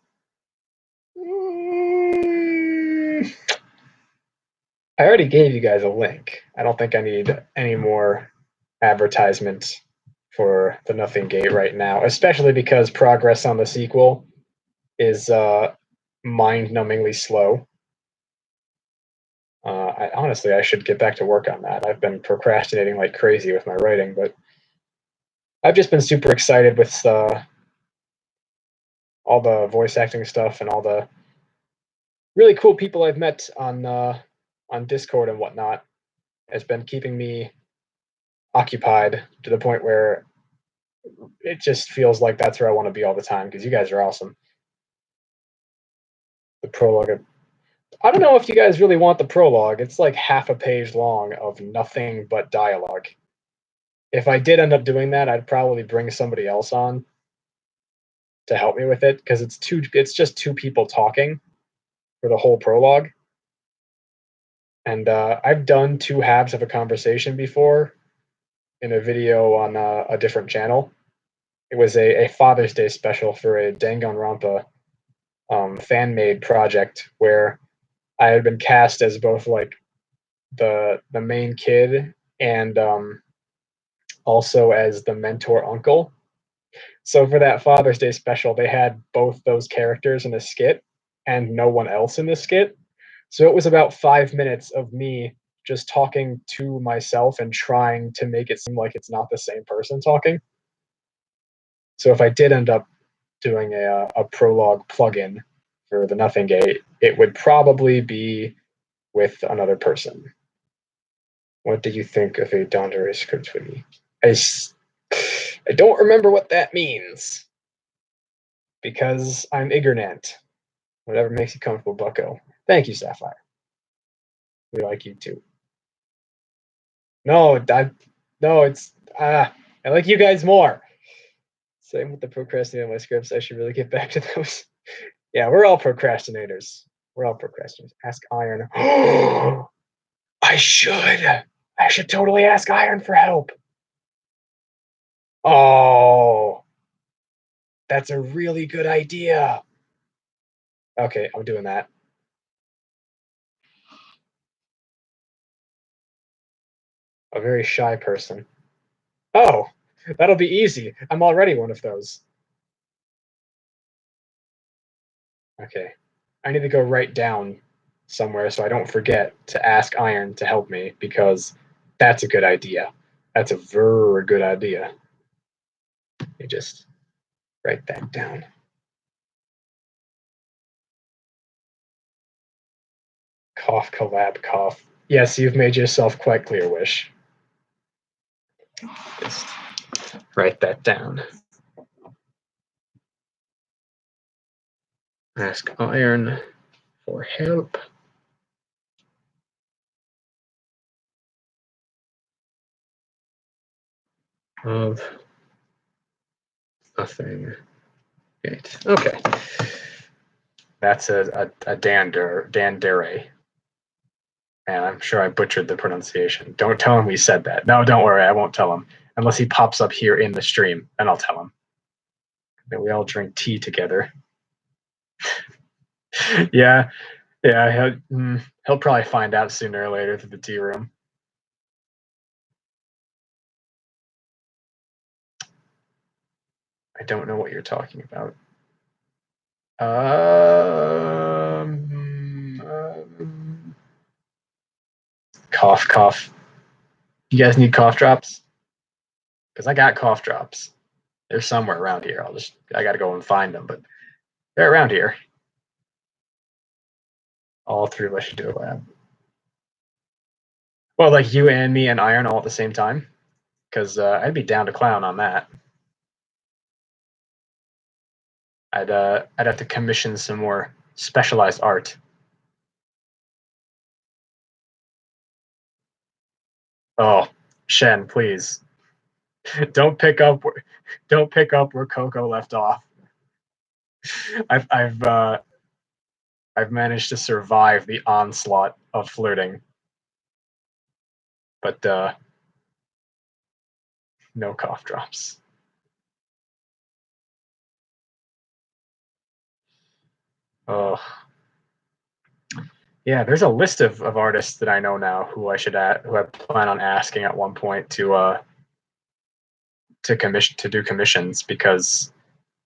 I already gave you guys a link. I don't think I need any more advertisement for the Nothing Gate right now, especially because progress on the sequel is mind-numbingly slow. Honestly, I should get back to work on that. I've been procrastinating like crazy with my writing, but I've just been super excited with all the voice acting stuff and all the really cool people I've met on Discord and whatnot. Has been keeping me occupied to the point where it just feels like that's where I want to be all the time because you guys are awesome. The prologue. I don't know if you guys really want the prologue. It's like half a page long of nothing but dialogue. If I did end up doing that, I'd probably bring somebody else on to help me with it because it's just two people talking for the whole prologue. And I've done two halves of a conversation before in a video on a different channel. It was a Father's Day special for a Danganronpa fan-made project where I had been cast as both like the main kid and also as the mentor uncle. So for that Father's Day special, they had both those characters in a skit and no one else in the skit. So it was about 5 minutes of me just talking to myself and trying to make it seem like it's not the same person talking. So if I did end up doing a prologue plugin for the Nothing Gate, it would probably be with another person. What do you think of a Dondere script, Twiggy? I don't remember what that means because I'm ignorant. Whatever makes you comfortable, bucko. Thank you, Sapphire. We like you too. No, it's I like you guys more. Same with the procrastinating on my scripts. I should really get back to those. Yeah, we're all procrastinators. We're all procrastinators. Ask Iron. I should. I should totally ask Iron for help. Oh, that's a really good idea. Okay, I'm doing that. A very shy person. Oh, that'll be easy. I'm already one of those. Okay. I need to go write down somewhere so I don't forget to ask Iron to help me because that's a good idea. That's a very good idea. Let me just write that down. Cough, collab, cough. Yes, you've made yourself quite clear, Wish. Just write that down. Ask Iron for help. Of nothing. Great. Okay. That's a dandere. And I'm sure I butchered the pronunciation. Don't tell him we said that. No, don't worry, I won't tell him. Unless he pops up here in the stream, then I'll tell him. That we all drink tea together. Yeah, yeah, he'll probably find out sooner or later through the tea room. I don't know what you're talking about. Cough, cough. You guys need cough drops? Because I got cough drops. They're somewhere around here. I got to go and find them, but they're around here. All three of us should do a lab. Well, like you and me and Iron all at the same time, because I'd be down to clown on that. I'd have to commission some more specialized art. Oh, Shen, please don't pick up where Coco left off. I've managed to survive the onslaught of flirting, but no cough drops. Oh, yeah. There's a list of artists that I know now who I plan on asking at one point to do commissions, because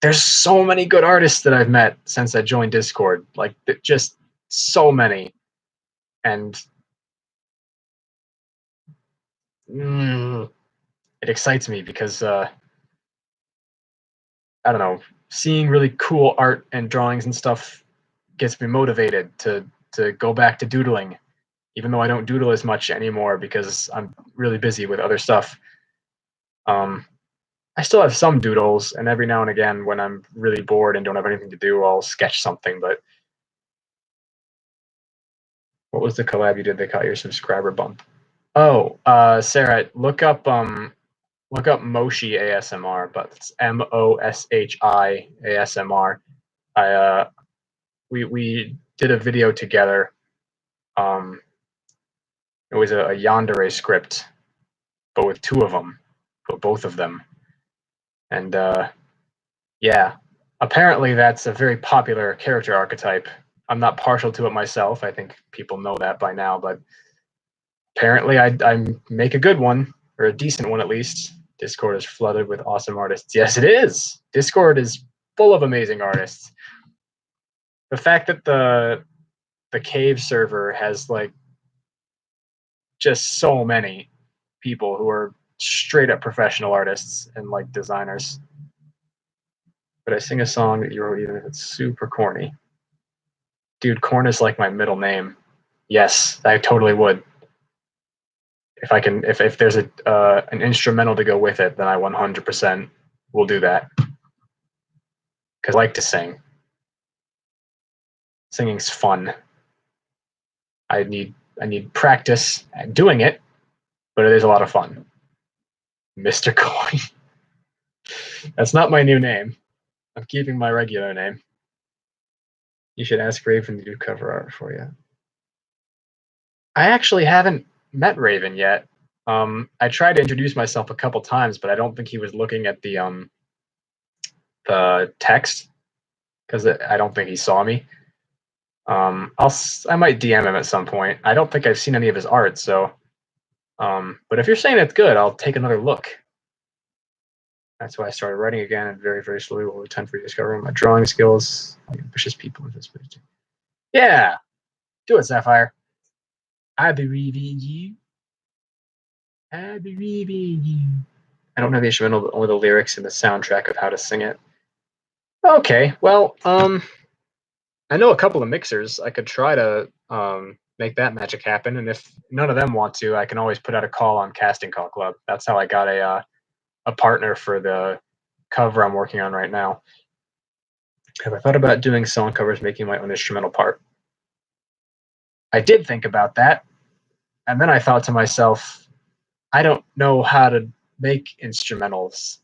there's so many good artists that I've met since I joined Discord. Like, just so many, and it excites me because I don't know, seeing really cool art and drawings and stuff gets me motivated to go back to doodling, even though I don't doodle as much anymore because I'm really busy with other stuff. I still have some doodles, and every now and again, when I'm really bored and don't have anything to do, I'll sketch something. But what was the collab you did that caught your subscriber bump? Oh, Sarah, look up Moshi ASMR, but it's Moshi ASMR. We did a video together. It was a yandere script, but with two of them, but both of them, and yeah, apparently that's a very popular character archetype. I'm not partial to it myself. I think people know that by now, but apparently I make a good one, or a decent one at least. Discord is flooded with awesome artists. Yes, it is. Discord is full of amazing artists. The fact that the cave server has like just so many people who are straight up professional artists and like designers. But I sing a song that you wrote even if it's super corny. Dude, corn is like my middle name. Yes, I totally would. If I can, if there's an instrumental to go with it, then I 100% will do that. Because I like to sing. Singing's fun. I need practice at doing it, but it is a lot of fun. Mr. Coin. That's not my new name. I'm keeping my regular name. You should ask Raven to do cover art for you. I actually haven't met Raven yet. I tried to introduce myself a couple times, but I don't think he was looking at the text, because I don't think he saw me. I might DM him at some point. I don't think I've seen any of his art, so. But if you're saying it's good, I'll take another look. That's why I started writing again, and very, very slowly will tend for discovering my drawing skills. Like ambitious people in this page. Yeah, do it, Sapphire. I believe in you. I believe in you. I don't have the instrumental, only the lyrics and the soundtrack of how to sing it. Okay, well, I know a couple of mixers. I could try to make that magic happen, and if none of them want to, I can always put out a call on Casting Call Club. That's how I got a partner for the cover I'm working on right now. Have I thought about doing song covers, making my own instrumental part? I did think about that, and then I thought to myself, I don't know how to make instrumentals,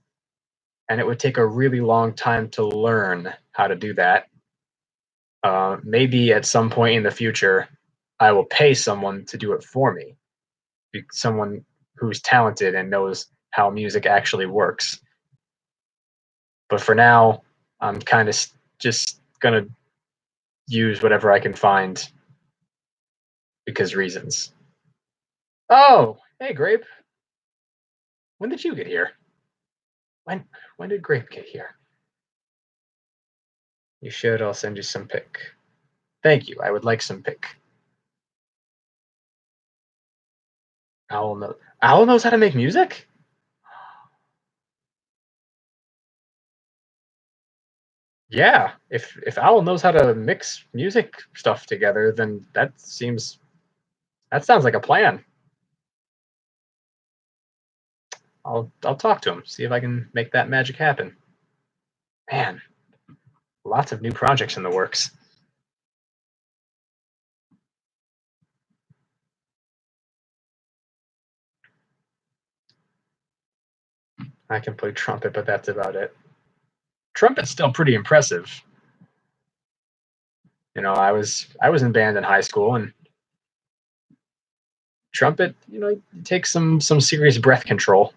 and it would take a really long time to learn how to do that. Maybe at some point in the future, I will pay someone to do it for me, someone who's talented and knows how music actually works. But for now, I'm kind of just gonna use whatever I can find because reasons. Oh, hey, Grape. When did you get here? When when did Grape get here? You should. I'll send you some pic. Thank you. I would like some pic. Owl knows. Owl knows how to make music. Yeah. If Owl knows how to mix music stuff together, then that sounds like a plan. I'll talk to him. See if I can make that magic happen. Man, lots of new projects in the works. I can play trumpet, but that's about it. Trumpet's still pretty impressive. I was in band in high school, and trumpet, it takes some serious breath control.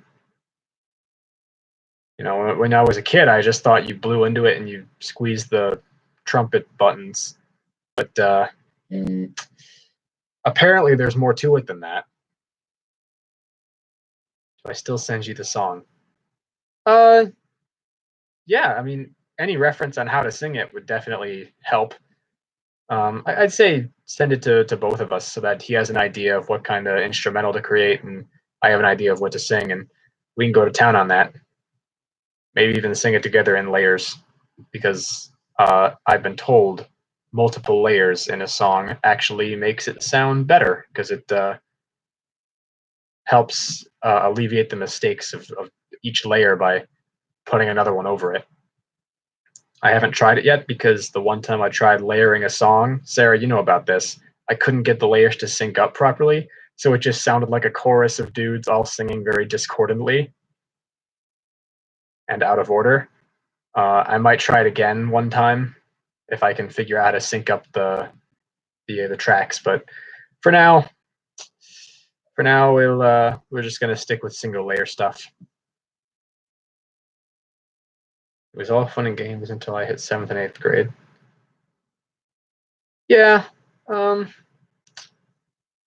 When I was a kid, I just thought you blew into it and you squeezed the trumpet buttons, but apparently there's more to it than that. So I still send you the song. Uh, yeah, I mean, any reference on how to sing it would definitely help. I'd say send it to both of us so that he has an idea of what kind of instrumental to create, and I have an idea of what to sing, and we can go to town on that. Maybe even sing it together in layers, because I've been told multiple layers in a song actually makes it sound better because it helps alleviate the mistakes of each layer by putting another one over it. I haven't tried it yet because the one time I tried layering a song, Sarah, you know about this, I couldn't get the layers to sync up properly, so it just sounded like a chorus of dudes all singing very discordantly and out of order. I might try it again one time if I can figure out how to sync up the tracks, but for now, we're just gonna stick with single layer stuff. It was all fun and games until I hit seventh and eighth grade. Yeah, um,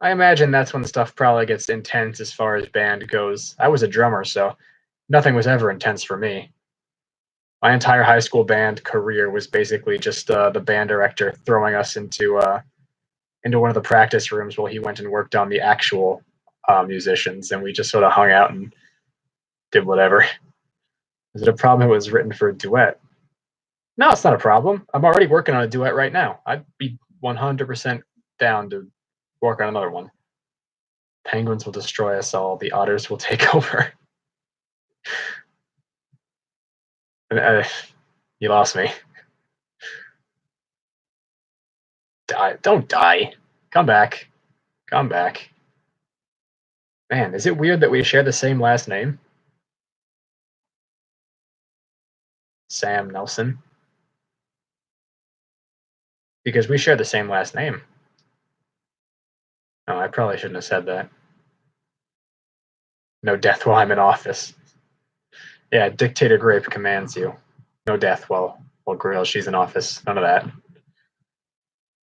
I imagine that's when stuff probably gets intense as far as band goes. I was a drummer, so nothing was ever intense for me. My entire high school band career was basically just the band director throwing us into one of the practice rooms while he went and worked on the actual musicians, and we just sort of hung out and did whatever. Is it a problem? It was written for a duet. No, it's not a problem. I'm already working on a duet right now. I'd be 100% down to work on another one. Penguins will destroy us all. The otters will take over. You lost me. Die. Don't die. Come back. Come back. Man, is it weird that we share the same last name? Sam Nelson. Because we share the same last name. Oh, I probably shouldn't have said that. No death while I'm in office. Yeah, Dictator Grape commands you. No death while Grail she's in office. None of that.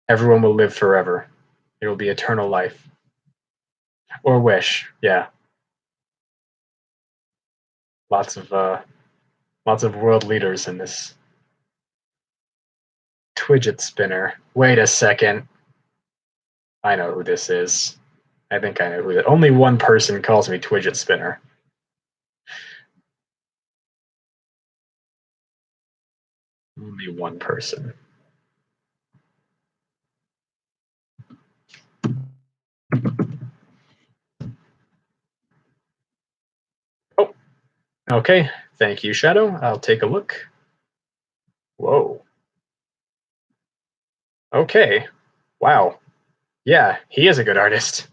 Everyone will live forever. There will be eternal life. Or wish, yeah. Lots of world leaders in this Twidget spinner. Wait a second. I know who this is. I think I know who that. Only one person calls me Twidget spinner. Only one person. Oh, okay. Thank you, Shadow. I'll take a look. Whoa. Okay. Wow. Yeah, he is a good artist.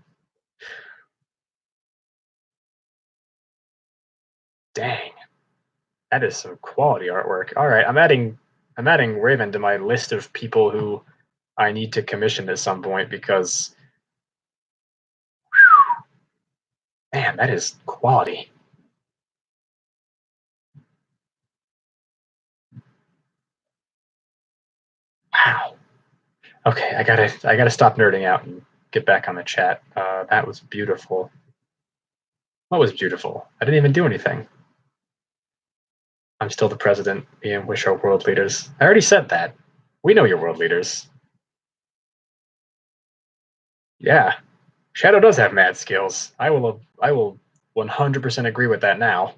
Dang. That is some quality artwork. All right, I'm adding I'm adding Raven to my list of people who I need to commission at some point because, man, that is quality. Wow. Okay, I gotta stop nerding out and get back on the chat. That was beautiful. What was beautiful? I didn't even do anything. I'm still the president. Me and Wish are world leaders. I already said that. We know you're world leaders. Yeah, Shadow does have mad skills. I will 100% agree with that now.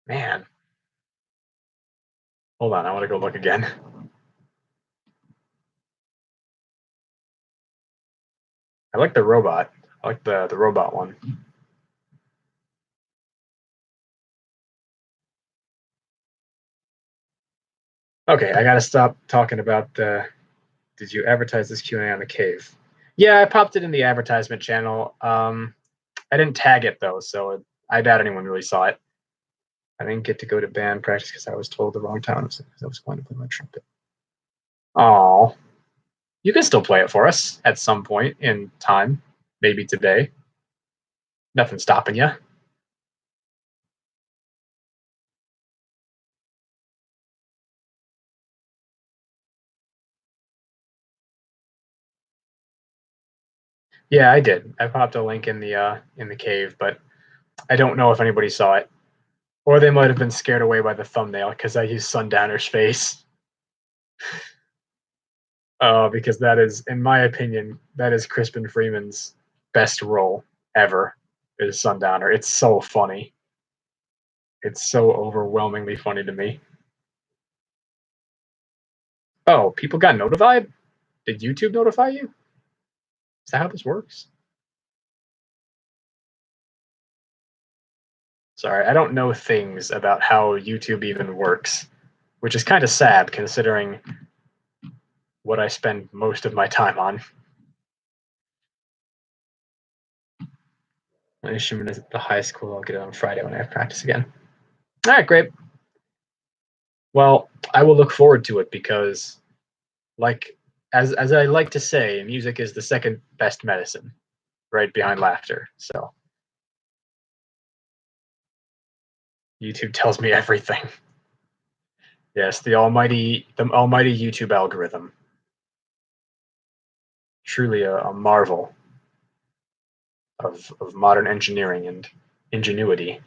Man, hold on, I want to go look again. I like the robot. I like the robot one. Okay, I gotta stop talking about the. Did you advertise this Q&A on the cave? Yeah, I popped it in the advertisement channel. I didn't tag it though, so I doubt anyone really saw it. I didn't get to go to band practice because I was told the wrong time because I was going to play my trumpet. Oh, you can still play it for us at some point in time, maybe today. Nothing stopping you. Yeah, I did. I popped a link in the cave, but I don't know if anybody saw it, or they might have been scared away by the thumbnail because I used Sundowner's face. Because that is, in my opinion, that is Crispin Freeman's best role ever. Is Sundowner. It's so funny. It's so overwhelmingly funny to me. Oh, people got notified? Did YouTube notify you? Is that how this works? Sorry, I don't know things about how YouTube even works, which is kind of sad considering what I spend most of my time on. My instrument is at the high school. I'll get it on Friday when I have practice again. All right, great. Well, I will look forward to it because, like, as I like to say, music is the second best medicine, right behind laughter. So YouTube tells me everything. Yes, the almighty YouTube algorithm. Truly a marvel of modern engineering and ingenuity.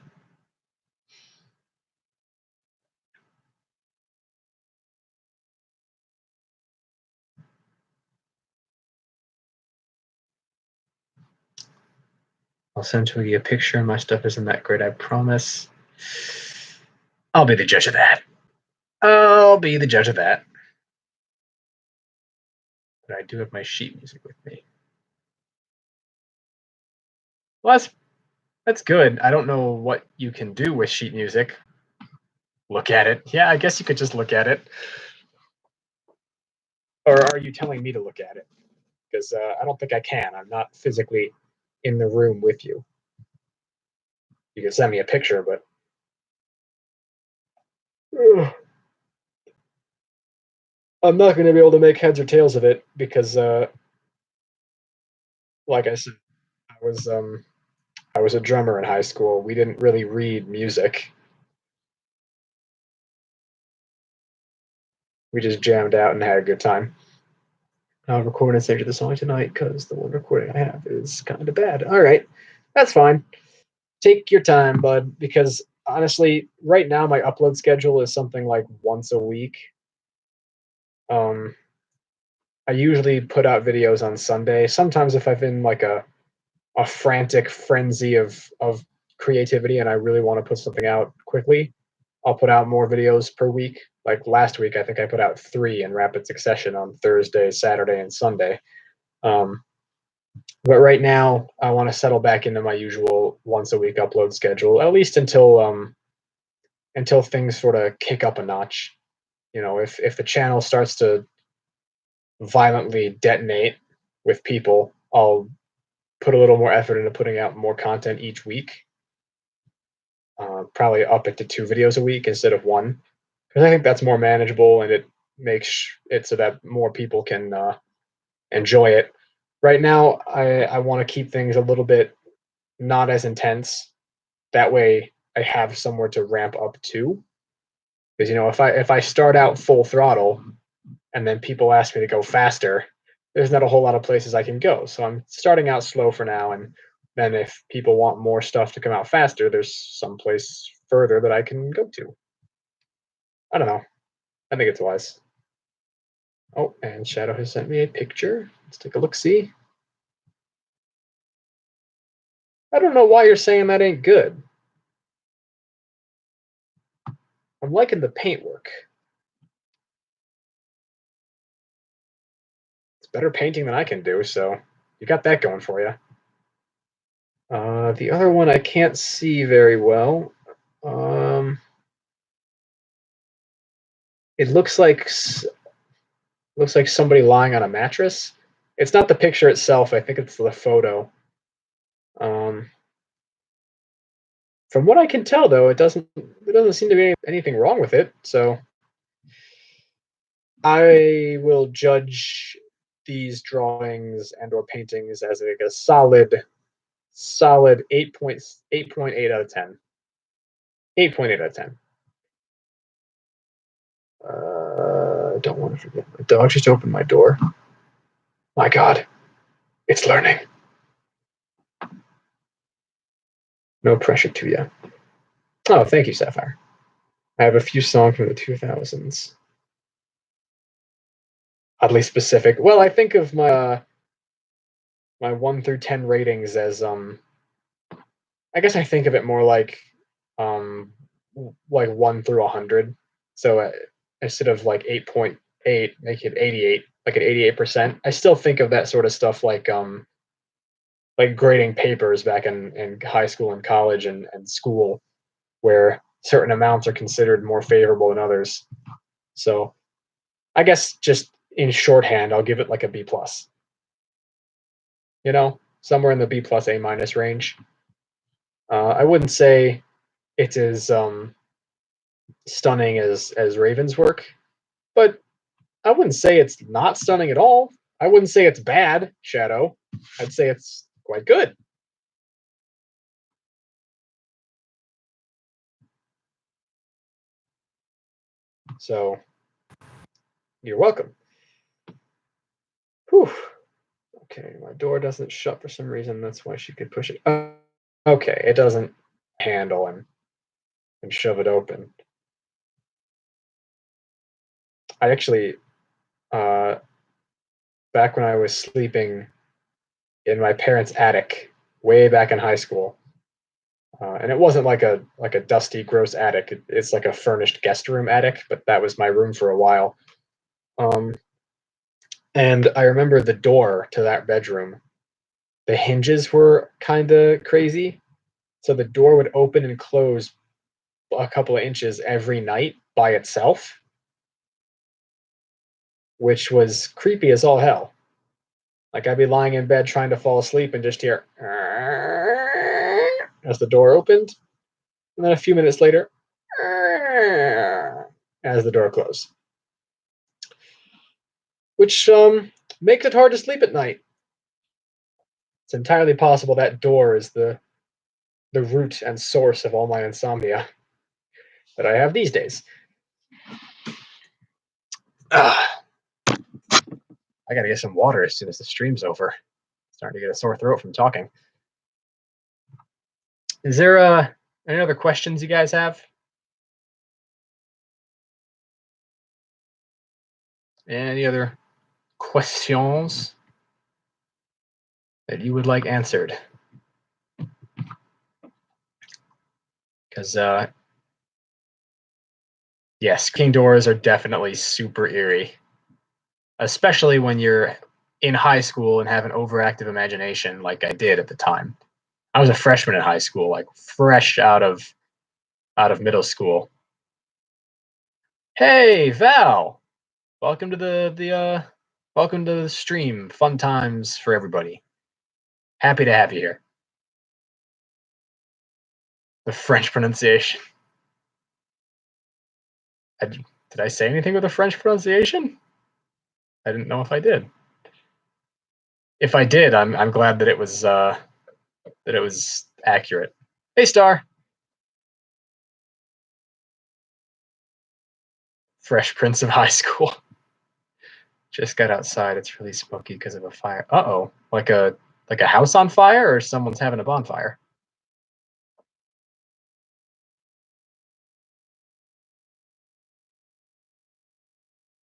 I'll send Twiggy a picture. My stuff isn't that great, I promise. I'll be the judge of that. I'll be the judge of that. But I do have my sheet music with me. Well, that's good. I don't know what you can do with sheet music. Look at it. Yeah, I guess you could just look at it. Or are you telling me to look at it? Because I don't think I can. I'm not physically in the room with you. You can send me a picture, but ugh, I'm not going to be able to make heads or tails of it because, like I said, I was um, I was a drummer in high school. We didn't really read music. We just jammed out and had a good time. I'll record and save you the song tonight because the one recording I have is kind of bad. All right, that's fine. Take your time, bud, because honestly, right now my upload schedule is something like once a week. Um, I usually put out videos on Sunday. Sometimes if I'm in like a frantic frenzy of creativity and I really want to put something out quickly, I'll put out more videos per week. Like last week, I think I put out 3 in rapid succession on Thursday, Saturday, and Sunday. Um, but right now, I want to settle back into my usual once a week upload schedule, at least until things sort of kick up a notch. You know, if the channel starts to violently detonate with people, I'll put a little more effort into putting out more content each week. Probably up it to 2 videos a week instead of 1, because I think that's more manageable and it makes it so that more people can enjoy it. Right now, I want to keep things a little bit not as intense. That way, I have somewhere to ramp up to. Because if I start out full throttle and then people ask me to go faster, there's not a whole lot of places I can go. So I'm starting out slow for now, and then if people want more stuff to come out faster, there's some place further that I can go to. I don't know. I think it's wise. Oh, and Shadow has sent me a picture. Let's take a look. See, I don't know why you're saying that ain't good. I'm liking the paintwork. It's better painting than I can do, so you got that going for you. The other one I can't see very well. Um, it looks like somebody lying on a mattress. It's not the picture itself. I think it's the photo. Um, from what I can tell, though, it doesn't seem to be anything wrong with it. So I will judge these drawings and or paintings as like a solid 8.8 out of 10. 8.8 out of 10. I don't want to forget. My dog just opened my door. My God, it's learning. No pressure to you. Oh, thank you, Sapphire. I have a few songs from the 2000s. Oddly specific. Well, I think of my 1 through 10 ratings as I guess I think of it more um like 1 through 100. So instead of like 8.8, make it 88, like at 88%. I still think of that sort of stuff like grading papers back in high school and college and school, where certain amounts are considered more favorable than others. So I guess just in shorthand, I'll give it like a B plus. Somewhere in the B plus A minus range. I wouldn't say it's as stunning as Raven's work, but I wouldn't say it's not stunning at all. I wouldn't say it's bad, Shadow. I'd say it's quite good. So you're welcome. Whew. Okay, my door doesn't shut for some reason. That's why she could push it. Okay, it doesn't handle and shove it open. I actually, uh, back when I was sleeping in my parents' attic, way back in high school, and it wasn't like a dusty, gross attic. It's like a furnished guest room attic, but that was my room for a while. Um, and I remember the door to that bedroom. The hinges were kind of crazy, so the door would open and close a couple of inches every night by itself, which was creepy as all hell. Like I'd be lying in bed trying to fall asleep and just hear as the door opened, and then a few minutes later, as the door closed, which makes it hard to sleep at night. It's entirely possible that door is the root and source of all my insomnia that I have these days. Ah, I gotta get some water as soon as the stream's over. Starting to get a sore throat from talking. Is there any other questions you guys have? Any other questions that you would like answered? Because yes, king doors are definitely super eerie, especially when you're in high school and have an overactive imagination like I did at the time. I was a freshman in high school, like fresh out of middle school. Hey, Val, welcome to the stream. Fun times for everybody. Happy to have you here. The French pronunciation. Did I say anything with a French pronunciation? I didn't know if I did. If I did, I'm glad that it was accurate. Hey, Star. Fresh Prince of High School. Just got outside. It's really smoky because of a fire. Uh-oh. Like a house on fire or someone's having a bonfire?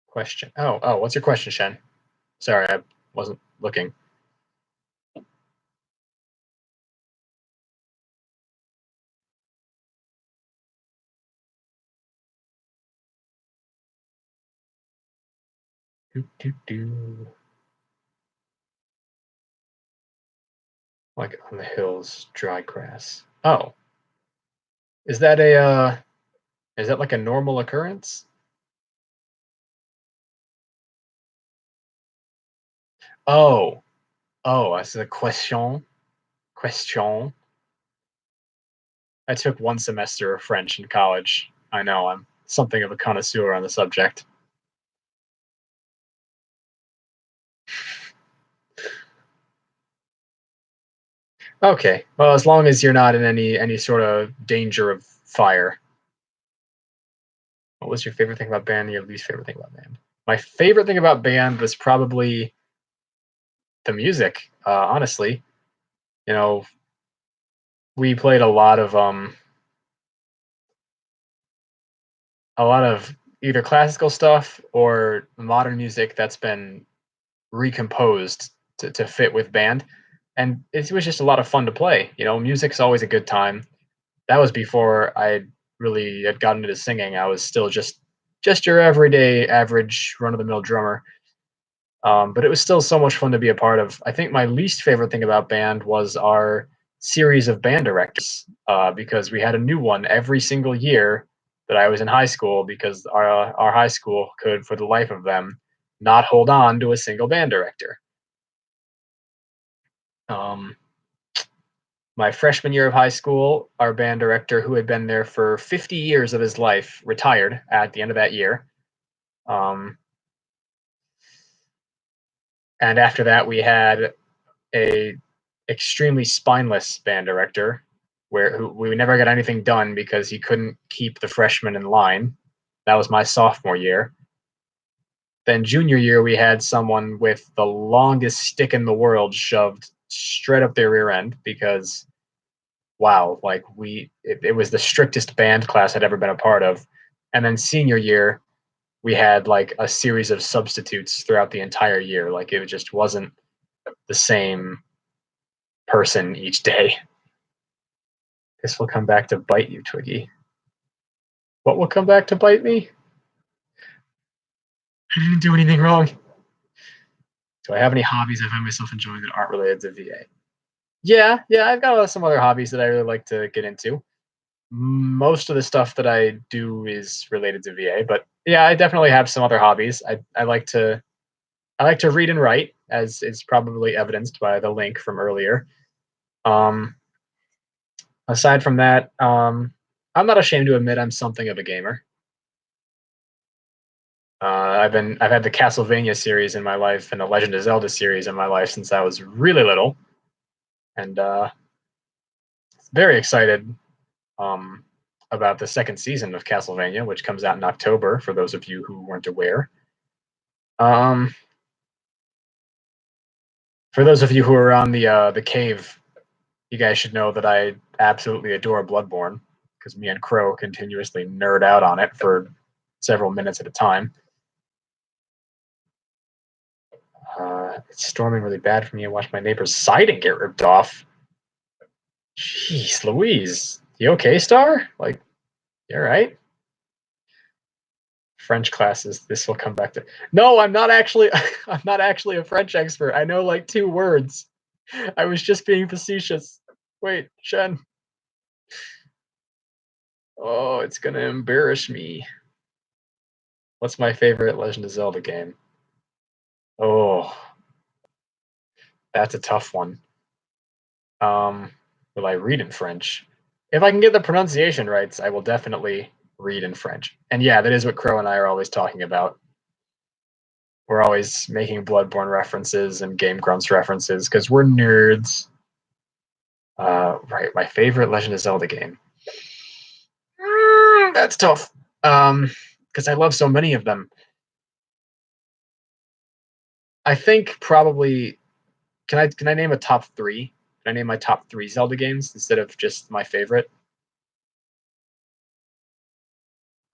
Question. Oh, what's your question, Shen? Sorry, I wasn't looking. Do, do, do. Like on the hills, dry grass. Oh, is that a is that like a normal occurrence? Oh, oh, I said a question. Question. I took one semester of French in college. I know I'm something of a connoisseur on the subject. Okay. Well, as long as you're not in any sort of danger of fire. What was your favorite thing about band and your least favorite thing about band? My favorite thing about band was probably the music. Honestly, you know, we played a lot of either classical stuff or modern music that's been recomposed to fit with band, and it was just a lot of fun to play. Music's always a good time. That was before I really had gotten into singing. I was still just your everyday average run of the mill drummer. But it was still so much fun to be a part of. I think my least favorite thing about band was our series of band directors, because we had a new one every single year that I was in high school, because our high school could, for the life of them, not hold on to a single band director. Um, my freshman year of high school, our band director, who had been there for 50 years of his life, retired at the end of that year. Um, and after that, we had a extremely spineless band director, who we never got anything done because he couldn't keep the freshmen in line. That was my sophomore year. Then junior year, we had someone with the longest stick in the world shoved straight up their rear end because wow, like it was the strictest band class I'd ever been a part of. And then senior year, we had like a series of substitutes throughout the entire year. Like it just wasn't the same person each day. This will come back to bite you, Twiggy. What will come back to bite me? I didn't do anything wrong. Do I have any hobbies I find myself enjoying that aren't related to VA? Yeah, I've got some other hobbies that I really like to get into. Most of the stuff that I do is related to VA, but yeah, I definitely have some other hobbies. I like to read and write, as is probably evidenced by the link from earlier. Um, Aside from that, I'm not ashamed to admit I'm something of a gamer. I've had the Castlevania series in my life and the Legend of Zelda series in my life since I was really little, and very excited um, about the second season of Castlevania, which comes out in October. For those of you who weren't aware, um, for those of you who are on the cave, you guys should know that I absolutely adore Bloodborne because me and Crow continuously nerd out on it for several minutes at a time. It's storming really bad for me. I watched my neighbor's siding get ripped off. Jeez, Louise, you okay, Star? Like, you all right? French classes. This will come back to. No, I'm not actually. I'm not actually a French expert. I know like two words. I was just being facetious. Wait, Shen. Oh, it's gonna embarrass me. What's my favorite Legend of Zelda game? Oh, that's a tough one. Um, will I read in French? If I can get the pronunciation right, I will definitely. read in French. And yeah, that is what Crow and I are always talking about. We're always making Bloodborne references and Game Grumps references because we're nerds. Right, my favorite Legend of Zelda game. That's tough. Because I love so many of them. I think probably can I name a top three? Can I name my top three Zelda games instead of just my favorite?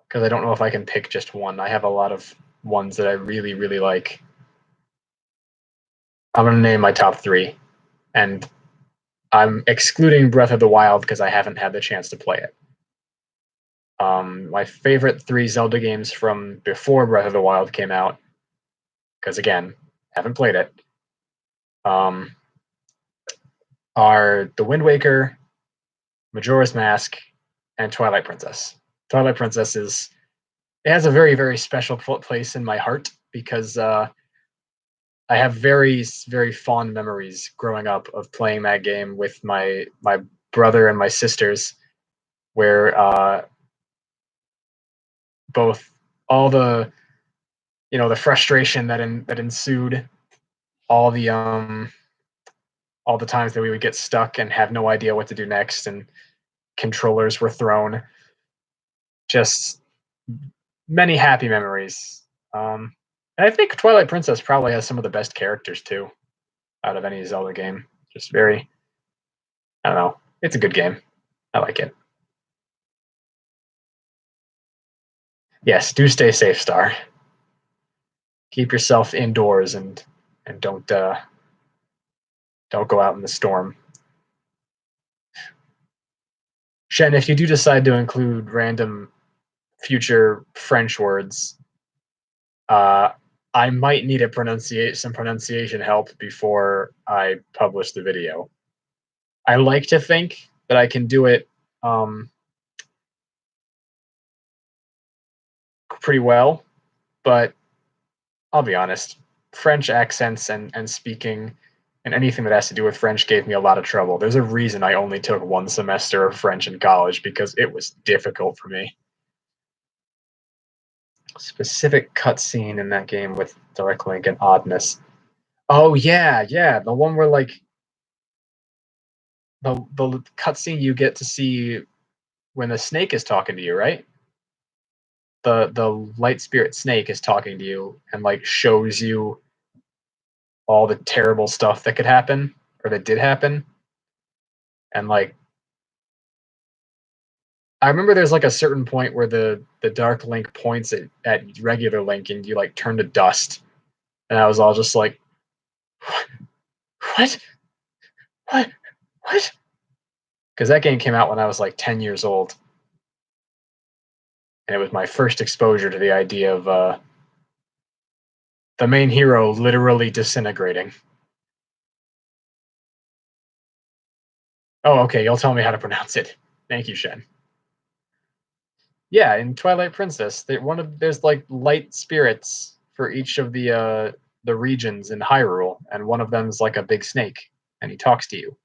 Because I don't know if I can pick just one. I have a lot of ones that I really, really like. I'm gonna name my top three, and I'm excluding Breath of the Wild because I haven't had the chance to play it. My favorite three Zelda games from before Breath of the Wild came out, because again, haven't played it, um, are The Wind Waker, Majora's Mask, and Twilight Princess. Twilight Princess it has a very, very special place in my heart because I have very, very fond memories growing up of playing that game with my brother and my sisters, where both all the the frustration that ensued, all the times that we would get stuck and have no idea what to do next, and controllers were thrown. Just many happy memories. And I think Twilight Princess probably has some of the best characters too, out of any Zelda game. Just very, I don't know. It's a good game. I like it. Yes, do stay safe, Star. Keep yourself indoors and don't go out in the storm. Shen, if you do decide to include random future French words, uh, I might need some pronunciation help before I publish the video. I like to think that I can do it um, pretty well, but I'll be honest. French accents and speaking and anything that has to do with French gave me a lot of trouble. There's a reason I only took one semester of French in college because it was difficult for me. Specific cutscene in that game with direct link and oddness. Oh yeah, yeah, the one where like the cutscene you get to see when the snake is talking to you, right? The light spirit snake is talking to you and like shows you all the terrible stuff that could happen or that did happen. And like I remember there's like a certain point where the dark link points at regular link and you like turn to dust. And I was all just like, what? What? What? Because that game came out when I was like 10 years old. And it was my first exposure to the idea of the main hero literally disintegrating. Oh, okay. You'll tell me how to pronounce it. Thank you, Shen. Yeah, in Twilight Princess, there's like light spirits for each of the regions in Hyrule, and one of them is like a big snake, and he talks to you.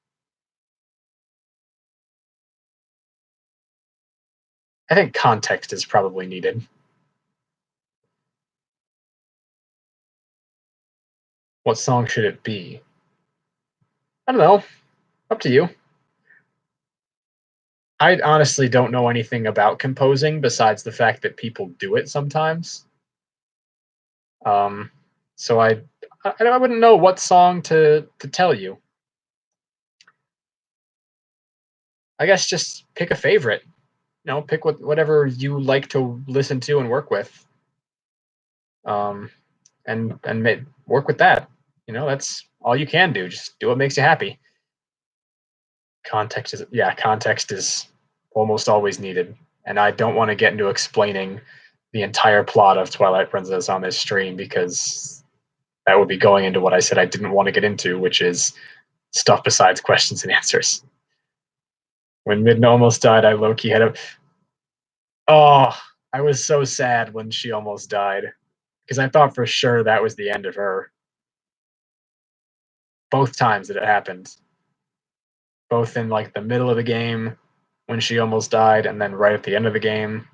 I think context is probably needed. What song should it be? I don't know. Up to you. I honestly don't know anything about composing besides the fact that people do it sometimes. Um, so I wouldn't know what song to tell you. I guess just pick a favorite. Pick whatever you like to listen to and work with. Um, and work with that. That's all you can do. Just do what makes you happy. Context is almost always needed, and I don't want to get into explaining the entire plot of Twilight Princess on this stream because that would be going into what I said I didn't want to get into, which is stuff besides questions and answers. When Midna almost died, I low-key had a oh, I was so sad when she almost died because I thought for sure that was the end of her. Both times that it happened, both in like the middle of the game when she almost died, and then right at the end of the game.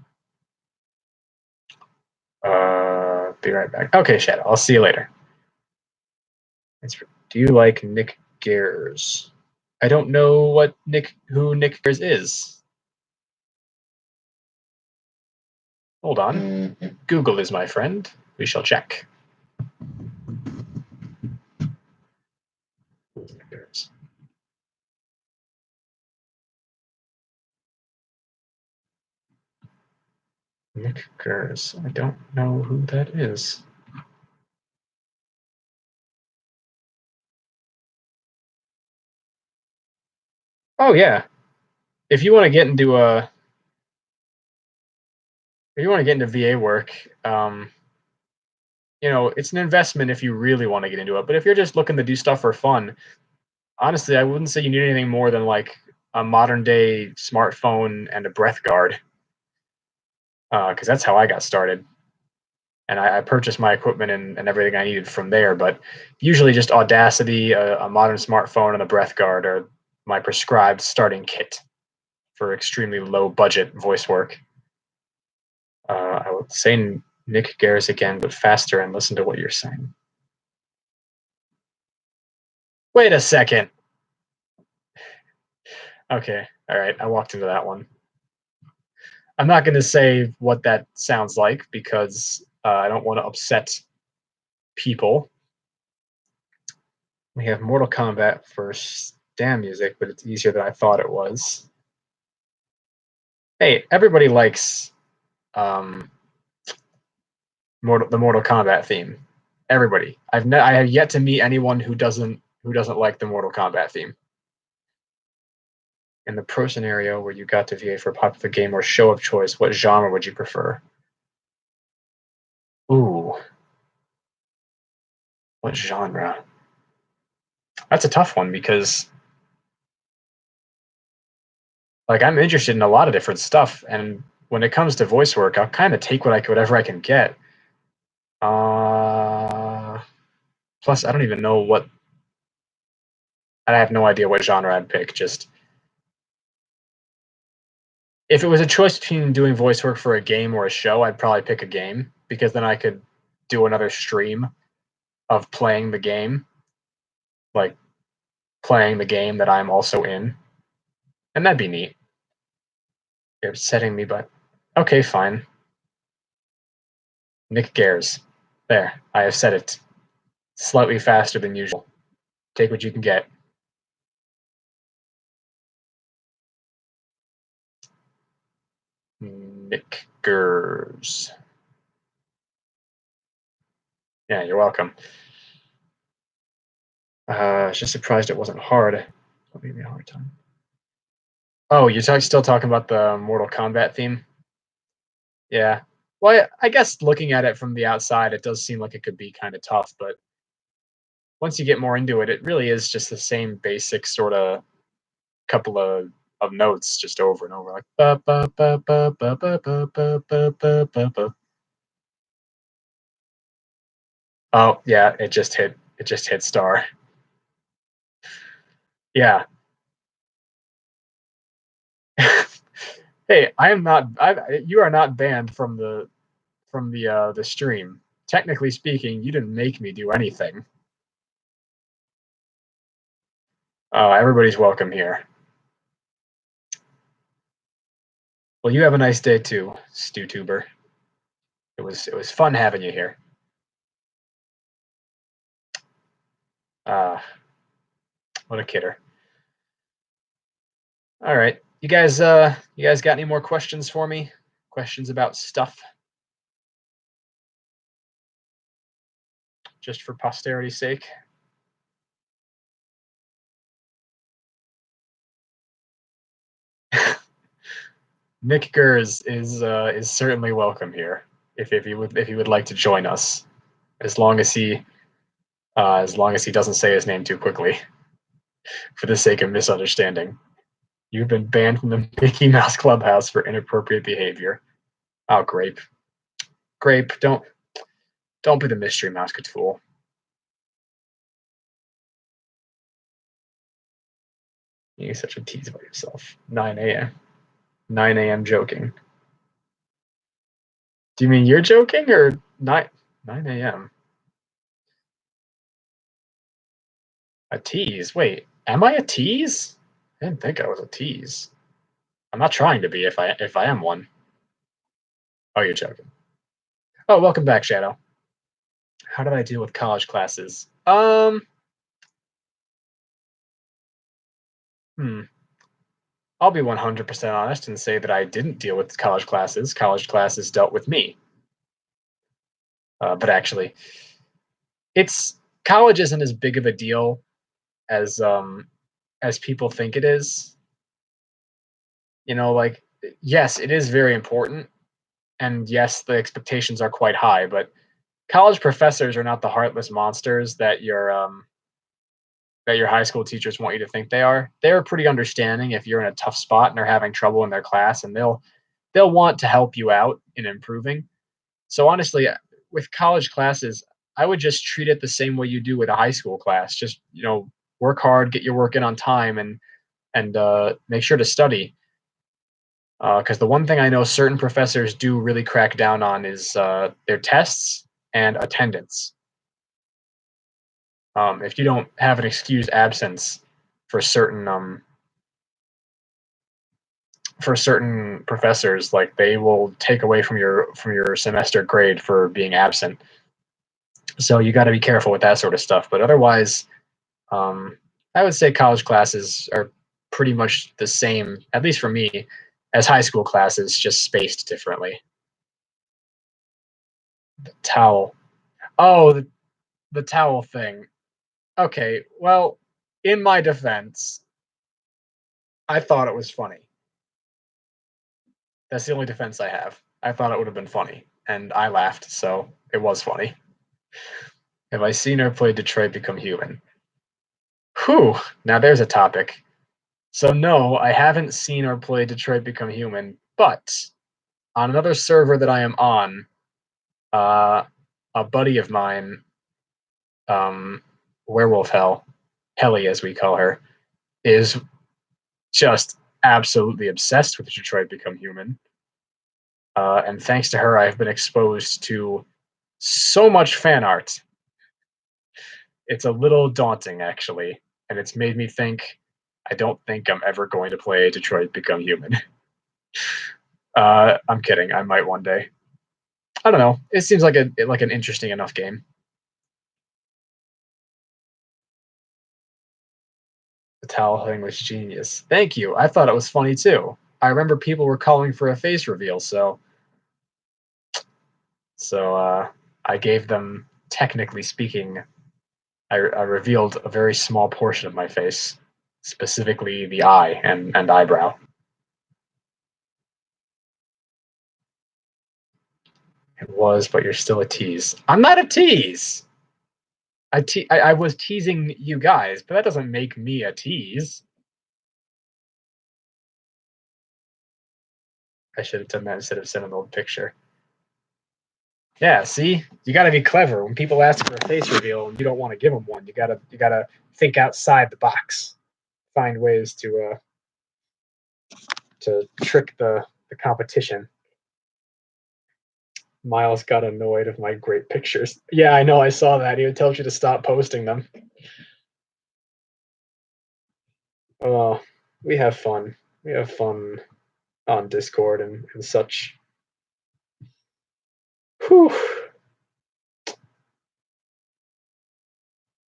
be right back. Okay, Shadow. I'll see you later. Do you like Nick Gers? I don't know who Nick Gers is. Hold on. Google is my friend. We shall check. Nick Gers. Nick Gers. I don't know who that is. Oh yeah. If you want to get into VA work, it's an investment if you really want to get into it. But if you're just looking to do stuff for fun, honestly, I wouldn't say you need anything more than like a modern day smartphone and a breath guard, because that's how I got started. And I purchased my equipment and everything I needed from there. But usually, just Audacity, a modern smartphone, and a breath guard are my prescribed starting kit for extremely low budget voice work. I would say Nick Garris again, but faster, and listen to what you're saying. Wait a second. Okay, all right, I walked into that one. I'm not going to say what that sounds like because I don't want to upset people. We have Mortal Kombat for stam music, but it's easier than I thought it was. Hey, everybody likes the Mortal Kombat theme. Everybody. I have yet to meet anyone who doesn't like the Mortal Kombat theme. In the pro scenario where you got to VA for a popular game or show of choice, what genre would you prefer? Ooh. What genre? That's a tough one because like I'm interested in a lot of different stuff, and when it comes to voice work, I'll kind of take whatever I can get. Plus, I don't even know what. I have no idea what genre I'd pick. Just if it was a choice between doing voice work for a game or a show, I'd probably pick a game because then I could do another stream of playing the game, like playing the game that I'm also in, and that'd be neat. You're upsetting me, but okay, fine. Nick Gares. There, I have said it. Slightly faster than usual. Take what you can get. Nick Gers. Yeah, you're welcome. I was just surprised it wasn't hard. What gave me a hard time? Oh, you're still talking about the Mortal Kombat theme? Yeah. Well, I guess looking at it from the outside, it does seem like it could be kind of tough, but once you get more into it, it really is just the same basic sort of couple of notes just over and over, like ba ba ba ba ba ba ba ba ba ba ba ba. Oh yeah, it just hit star. Yeah. Hey, I am not. You are not banned from the stream. Technically speaking, you didn't make me do anything. Everybody's welcome here. Well, you have a nice day too, StewTuber. It was fun having you here. What a kidder. All right, you guys got any more questions for me? Questions about stuff? Just for posterity's sake. Nick Gers is certainly welcome here if he would like to join us, as long as he doesn't say his name too quickly, for the sake of misunderstanding. You've been banned from the Mickey Mouse Clubhouse for inappropriate behavior. Oh, Grape, don't be the mystery mouse tool. You're such a tease about yourself. 9 a.m. 9 a.m. joking. Do you mean you're joking or not? 9 a.m. A tease. Wait, am I a tease? I didn't think I was a tease. I'm not trying to be if I am one. Oh, you're joking. Oh, welcome back, Shadow. How did I deal with college classes? Hmm. I'll be 100% honest and say that I didn't deal with college classes. College classes dealt with me. But actually, it's college isn't as big of a deal as people think it is. Like yes, it is very important, and yes, the expectations are quite high. But college professors are not the heartless monsters that your high school teachers want you to think they are. They're pretty understanding if you're in a tough spot and they're having trouble in their class, and they'll want to help you out in improving. So honestly, with college classes, I would just treat it the same way you do with a high school class. Just work hard, get your work in on time, and make sure to study. Because the one thing I know certain professors do really crack down on is their tests and attendance. If you don't have an excused absence for certain professors, like they will take away from your semester grade for being absent. So you got to be careful with that sort of stuff. But otherwise, I would say college classes are pretty much the same, at least for me, as high school classes, just spaced differently. The towel. Oh, the towel thing. Okay, well, in my defense, I thought it was funny. That's the only defense I have. I thought it would have been funny, and I laughed, so it was funny. Have I seen or played Detroit Become Human? Whew, now there's a topic. So no, I haven't seen or played Detroit Become Human, but on another server that I am on, uh, a buddy of mine, um, Werewolf Hell, Helly as we call her, is just absolutely obsessed with Detroit Become Human. And thanks to her, I've been exposed to so much fan art. It's a little daunting, actually, and it's made me think. I don't think I'm ever going to play Detroit Become Human. I'm kidding. I might one day. I don't know. It seems like an interesting enough game. The towel thing was genius. Thank you. I thought it was funny too. I remember people were calling for a face reveal, so I gave them. Technically speaking, I revealed a very small portion of my face, specifically the eye and eyebrow. It was, but you're still a tease. I'm not a tease. I was teasing you guys, but that doesn't make me a tease. I should have done that instead of sending an old picture. Yeah, see, you got to be clever when people ask for a face reveal and you don't want to give them one. You gotta think outside the box, find ways to trick the competition. Miles got annoyed of my great pictures. Yeah, I know. I saw that. He tells you to stop posting them. Oh, we have fun. We have fun on Discord and such. Whew.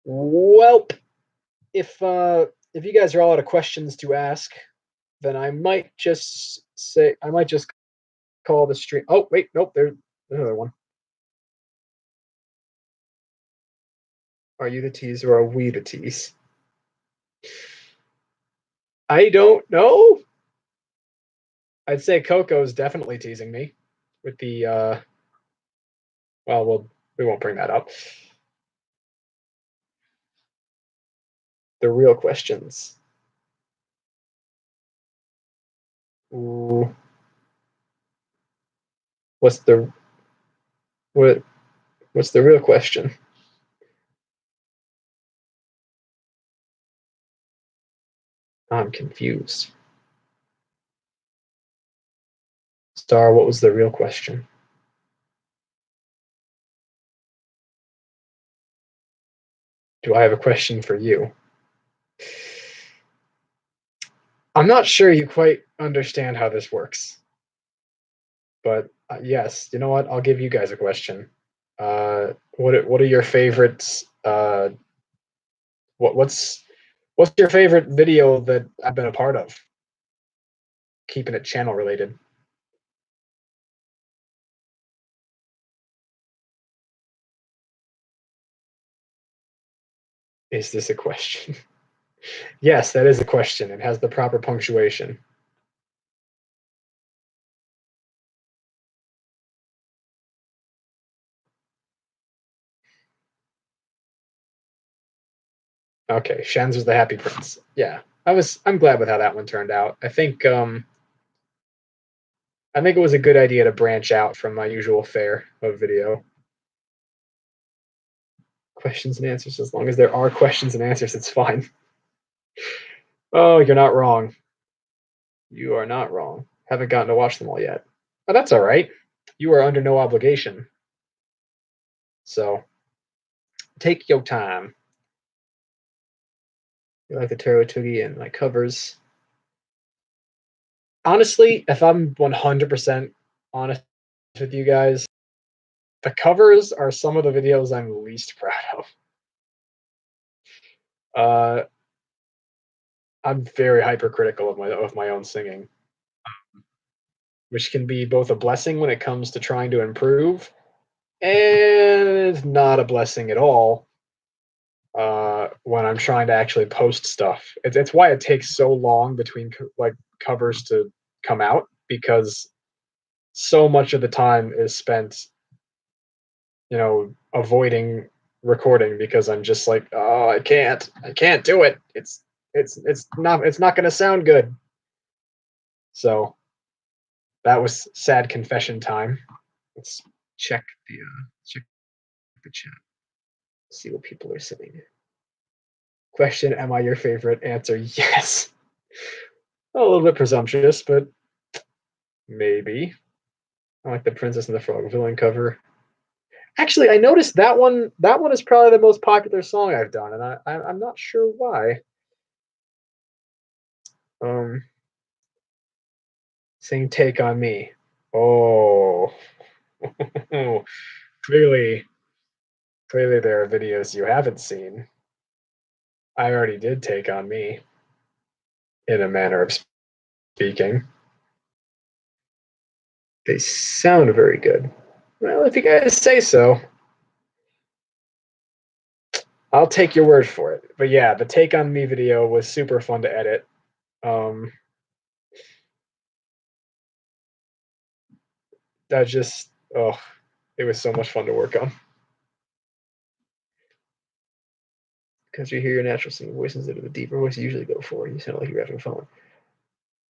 Welp. If you guys are all out of questions to ask, then I might just call the stream. Oh wait, nope. There's another one. Are you the tease or are we the tease? I don't know. I'd say Coco's definitely teasing me with the. Well, we won't bring that up. The real questions. Ooh, what's the what? What's the real question? I'm confused. Star, what was the real question? Do I have a question for you? I'm not sure you quite understand how this works, but yes, you know what? I'll give you guys a question. What are your favorites? What's your favorite video that I've been a part of? Keeping it channel related. Is this a question? Yes, that is a question. It has the proper punctuation. Okay, Shen's was the Happy Prince. Yeah, I'm glad with how that one turned out. I think it was a good idea to branch out from my usual fare of video. Questions and answers. As long as there are questions and answers, it's fine. Oh, you're not wrong. You are not wrong. Haven't gotten to watch them all yet. But that's all right. You are under no obligation. So take your time. You like the Tarot Twiggy and my covers. Honestly, if I'm 100% honest with you guys, the covers are some of the videos I'm least proud of. Uh, I'm very hypercritical of my own singing, which can be both a blessing when it comes to trying to improve, and not a blessing at all when I'm trying to actually post stuff. It's why it takes so long between like covers to come out, because so much of the time is spent, avoiding recording because I'm just like, oh, I can't do it. It's not going to sound good. So that was sad confession time. Let's check the chat. See what people are saying. Question: am I your favorite? Answer: yes. A little bit presumptuous, but maybe. I like the Princess and the Frog villain cover. Actually, I noticed that one. That one is probably the most popular song I've done, and I'm not sure why. Um, Sing "Take on Me." Oh, clearly, clearly there are videos you haven't seen. I already did "Take on Me" in a manner of speaking. They sound very good. Well, if you guys say so, I'll take your word for it. But yeah, the "Take on Me" video was super fun to edit. Um, that just, oh, it was so much fun to work on. Because you hear your natural singing voice instead of a deeper voice you usually go for. You sound like you're having fun.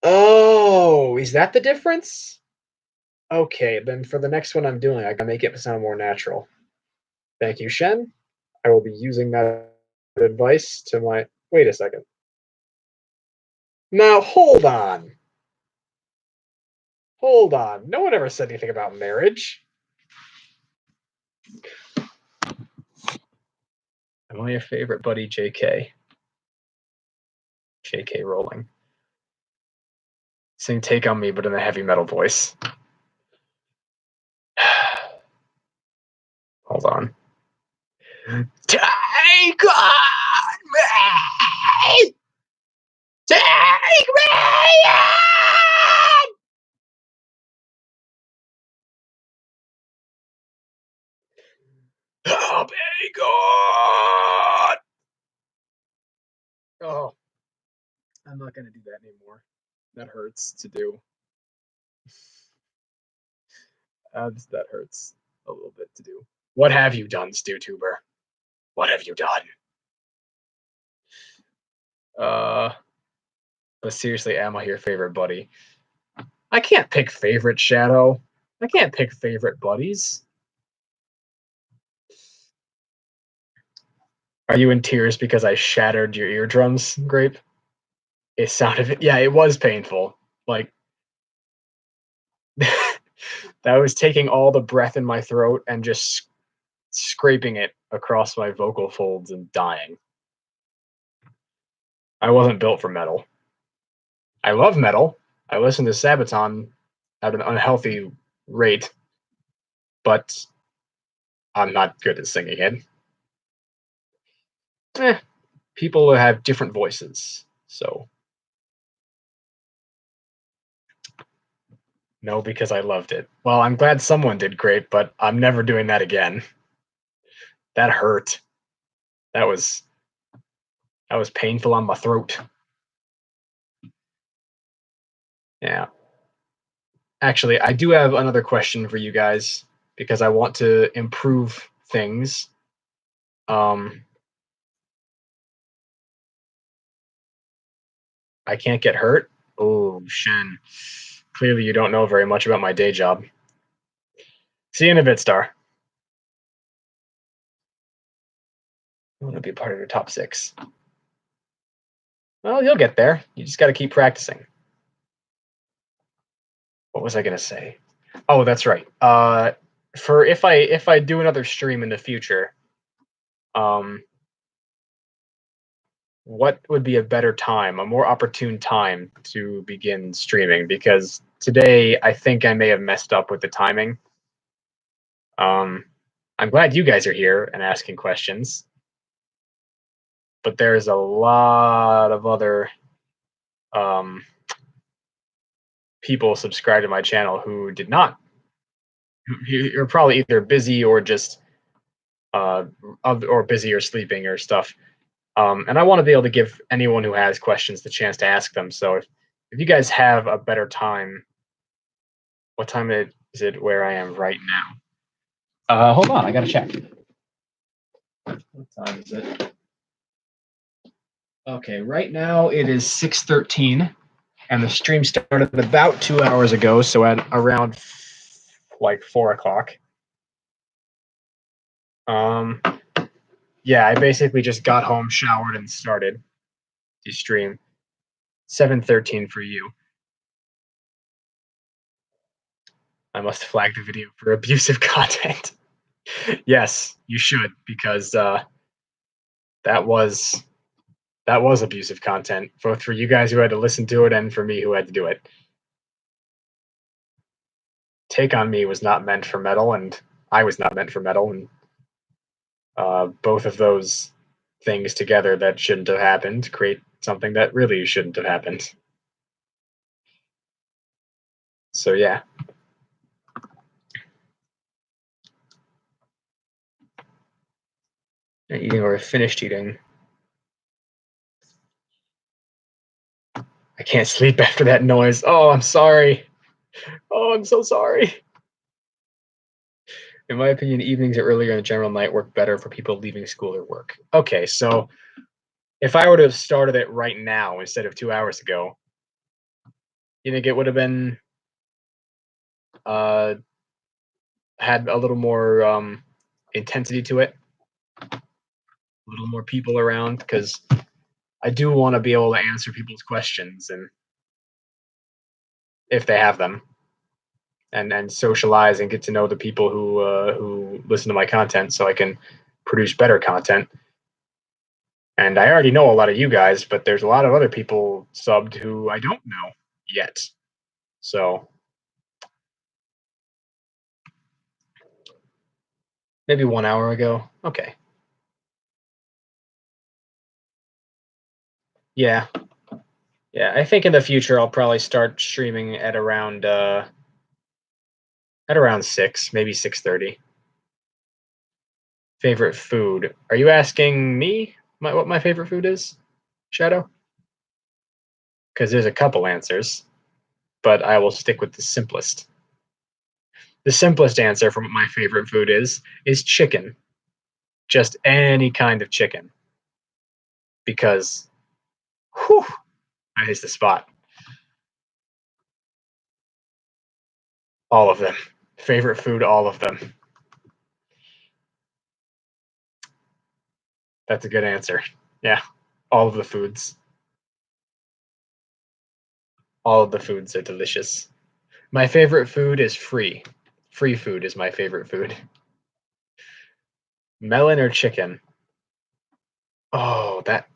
Oh, is that the difference? Okay, then for the next one I'm doing, I gotta make it sound more natural. Thank you, Shen. I will be using that advice to my. Wait a second. Now, hold on. Hold on. No one ever said anything about marriage. Am I your favorite buddy, JK? JK Rowling. Sing "Take on Me," but in a heavy metal voice. Hold on. Take on me! Take me on! Oh, my God! Oh, I'm not gonna do that anymore. That hurts to do. That hurts a little bit to do. What have you done, StewTuber? What have you done? Uh, but seriously, am I your favorite buddy? I can't pick favorite, Shadow. I can't pick favorite buddies. Are you in tears because I shattered your eardrums, Grape? It sounded, yeah, it was painful. Like, that was taking all the breath in my throat and just scraping it across my vocal folds and dying. I wasn't built for metal. I love metal. I listen to Sabaton at an unhealthy rate, but I'm not good at singing it. Eh, people have different voices, so no, because I loved it. Well, I'm glad someone did great, but I'm never doing that again. That hurt. That was that was painful on my throat. Yeah. Actually, I do have another question for you guys because I want to improve things. Um, I can't get hurt. Oh, Shen. Clearly, you don't know very much about my day job. See you in a bit, Star. I want to be a part of your top 6. Well, you'll get there. You just got to keep practicing. What was I gonna say? Oh, that's right. For if I do another stream in the future, um, what would be a better time, a more opportune time to begin streaming? Because today I think I may have messed up with the timing. I'm glad you guys are here and asking questions, but there's a lot of other um, people subscribed to my channel who did not. You're probably either busy or just or busy or sleeping or stuff. And I want to be able to give anyone who has questions the chance to ask them. So if you guys have a better time, what time is it where I am right now? Hold on, I gotta check. What time is it? Okay, right now it is 6:13, and the stream started about 2 hours ago, so at around like 4 o'clock. Um, yeah, I basically just got home, showered, and started the stream. 7:13 for you. I must flag the video for abusive content. Yes, you should, because that was that was abusive content, both for you guys who had to listen to it and for me who had to do it. Take on Me was not meant for metal, and I was not meant for metal, and both of those things together that shouldn't have happened create something that really shouldn't have happened. So yeah. Eating or finished eating. I can't sleep after that noise. Oh, I'm sorry. Oh, I'm so sorry. In my opinion, evenings or earlier in the general night work better for people leaving school or work. Okay, so if I were to have started it right now instead of 2 hours ago, you think it would have been uh, had a little more intensity to it, a little more people around? Because I do want to be able to answer people's questions and if they have them, and socialize and get to know the people who listen to my content, so I can produce better content. And I already know a lot of you guys, but there's a lot of other people subbed who I don't know yet. So maybe 1 hour ago. Okay. Yeah. Yeah. I think in the future I'll probably start streaming at around 6, maybe 6:30. Favorite food. Are you asking me what my favorite food is, Shadow? Because there's a couple answers, but I will stick with the simplest. The simplest answer for what my favorite food is chicken. Just any kind of chicken. Because whew, that is the spot. All of them. Favorite food, all of them. That's a good answer. Yeah. All of the foods. All of the foods are delicious. My favorite food is free. Free food is my favorite food. Melon or chicken? Oh, that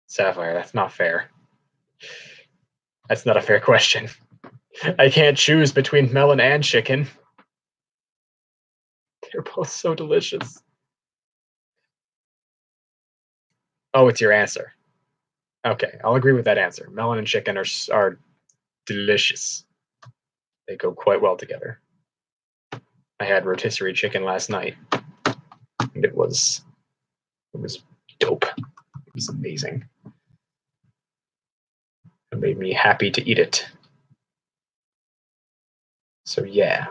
Sapphire, that's not fair. That's not a fair question. I can't choose between melon and chicken. They're both so delicious. Oh, it's your answer. Okay, I'll agree with that answer. Melon and chicken are delicious. They go quite well together. I had rotisserie chicken last night, and it was dope. It was amazing. It made me happy to eat it. So yeah.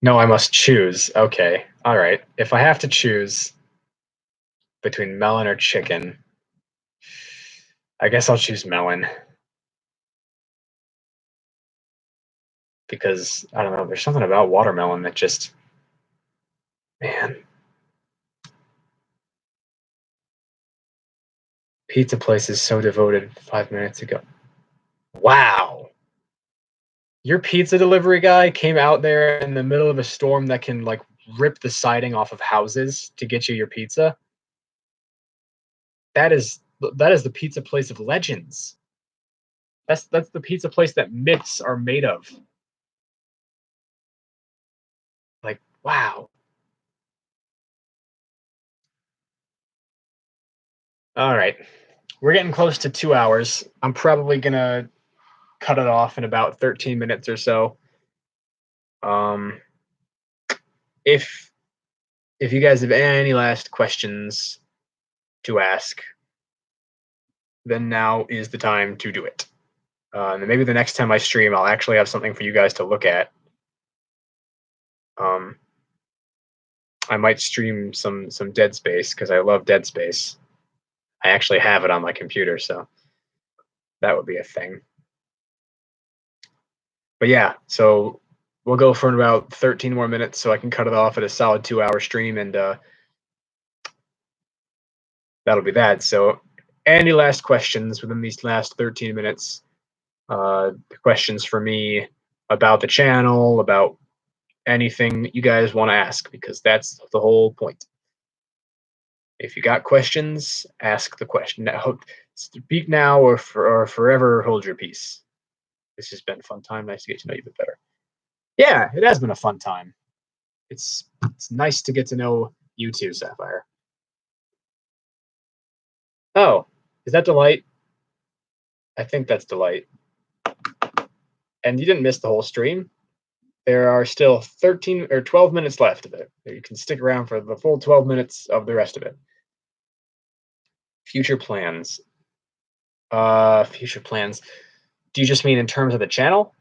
No, I must choose. Okay. All right. If I have to choose between melon or chicken, I guess I'll choose melon because I don't know, there's something about watermelon that just man, pizza place is so devoted 5 minutes ago. Wow. Your pizza delivery guy came out there in the middle of a storm that can like rip the siding off of houses to get you your pizza. That is the pizza place of legends. That's the pizza place that myths are made of. Like, wow. All right. We're getting close to 2 hours. I'm probably gonna cut it off in about 13 minutes or so. Um, if if you guys have any last questions to ask, then now is the time to do it. And then maybe the next time I stream, I'll actually have something for you guys to look at. Um, I might stream some Dead Space because I love Dead Space. I actually have it on my computer, so that would be a thing. But yeah, so we'll go for about 13 more minutes so I can cut it off at a solid 2 hour stream, and that'll be that. So, any last questions within these last 13 minutes? Questions for me about the channel, about anything you guys want to ask, because that's the whole point. If you got questions, ask the question. Now, speak now or forever hold your peace. This has been a fun time. Nice to get to know you a bit better. Yeah, it has been a fun time. It's nice to get to know you too, Sapphire. Oh, is that Delight? I think that's Delight. And you didn't miss the whole stream. There are still 13 or 12 minutes left of it. You can stick around for the full 12 minutes of the rest of it. Future plans. Future plans. Do you just mean in terms of the channel?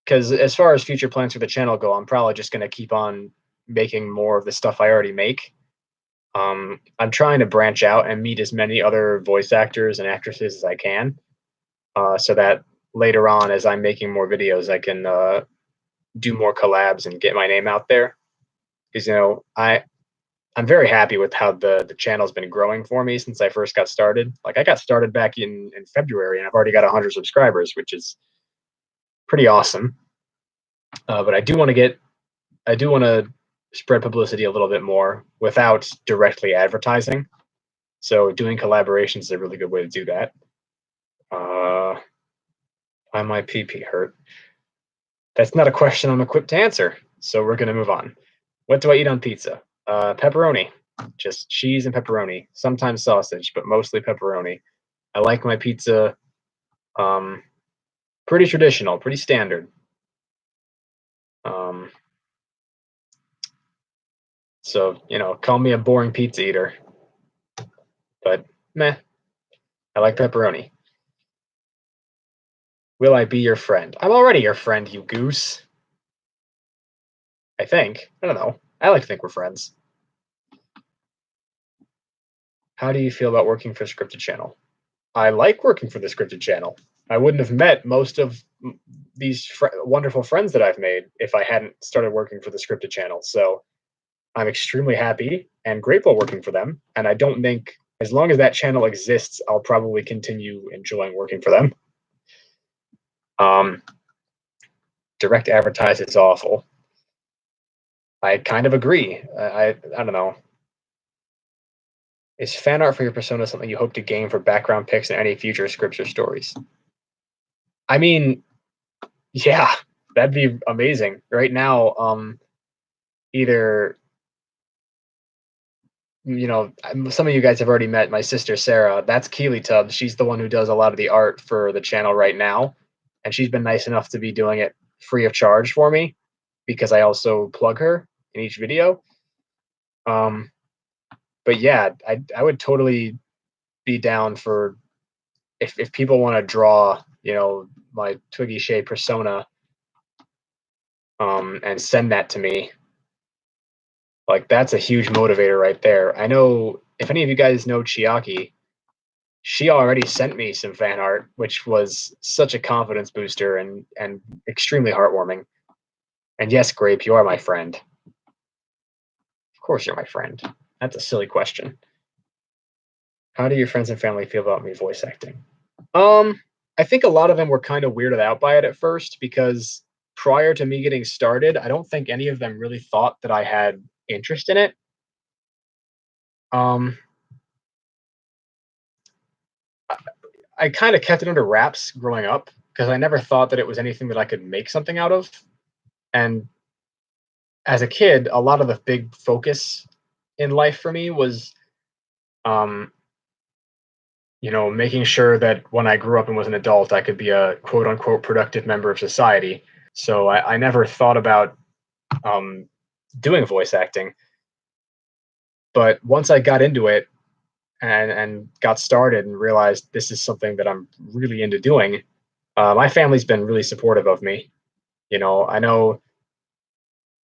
Because as far as future plans for the channel go, I'm probably just going to keep on making more of the stuff I already make. I'm trying to branch out and meet as many other voice actors and actresses as I can, so that later on, as I'm making more videos, I can do more collabs and get my name out there. Because I'm very happy with how the channel's been growing for me since I first got started. Like I got started back in February, and I've already got 100 subscribers, which is pretty awesome. But I do want to spread publicity a little bit more without directly advertising. So doing collaborations is a really good way to do that. Why my PP hurt? That's not a question I'm equipped to answer. So we're gonna move on. What do I eat on pizza? Pepperoni, just cheese and pepperoni. Sometimes sausage, but mostly pepperoni. I like my pizza pretty traditional, pretty standard. Um, so call me a boring pizza eater, but meh. I like pepperoni. Will I be your friend? I'm already your friend, you goose. I think. I don't know. I like to think we're friends. How do you feel about working for a scripted channel? I like working for the scripted channel. I wouldn't have met most of these wonderful friends that I've made if I hadn't started working for the scripted channel. So I'm extremely happy and grateful working for them. And I don't think, as long as that channel exists, I'll probably continue enjoying working for them. Um, direct advertise is awful. I kind of agree. I don't know. Is fan art for your persona something you hope to gain for background pics in any future scripts or stories? I mean, yeah, that'd be amazing. Right now, either some of you guys have already met my sister Sarah. That's Keely Tubbs. She's the one who does a lot of the art for the channel right now, and she's been nice enough to be doing it free of charge for me because I also plug her in each video. Um, but yeah, I would totally be down for if people want to draw, my Twiggy Shei persona, and send that to me. Like that's a huge motivator right there. I know if any of you guys know Chiaki, she already sent me some fan art, which was such a confidence booster and extremely heartwarming. And yes, Grape, you are my friend. Of course, you're my friend. That's a silly question. How do your friends and family feel about me voice acting? Um, I think a lot of them were kind of weirded out by it at first because prior to me getting started, I don't think any of them really thought that I had interest in it. Um, I kind of kept it under wraps growing up because I never thought that it was anything that I could make something out of. And as a kid, a lot of the big focus in life for me was, um, making sure that when I grew up and was an adult, I could be a quote unquote productive member of society. So I never thought about um, doing voice acting. But once I got into it and got started and realized this is something that I'm really into doing, my family's been really supportive of me. I know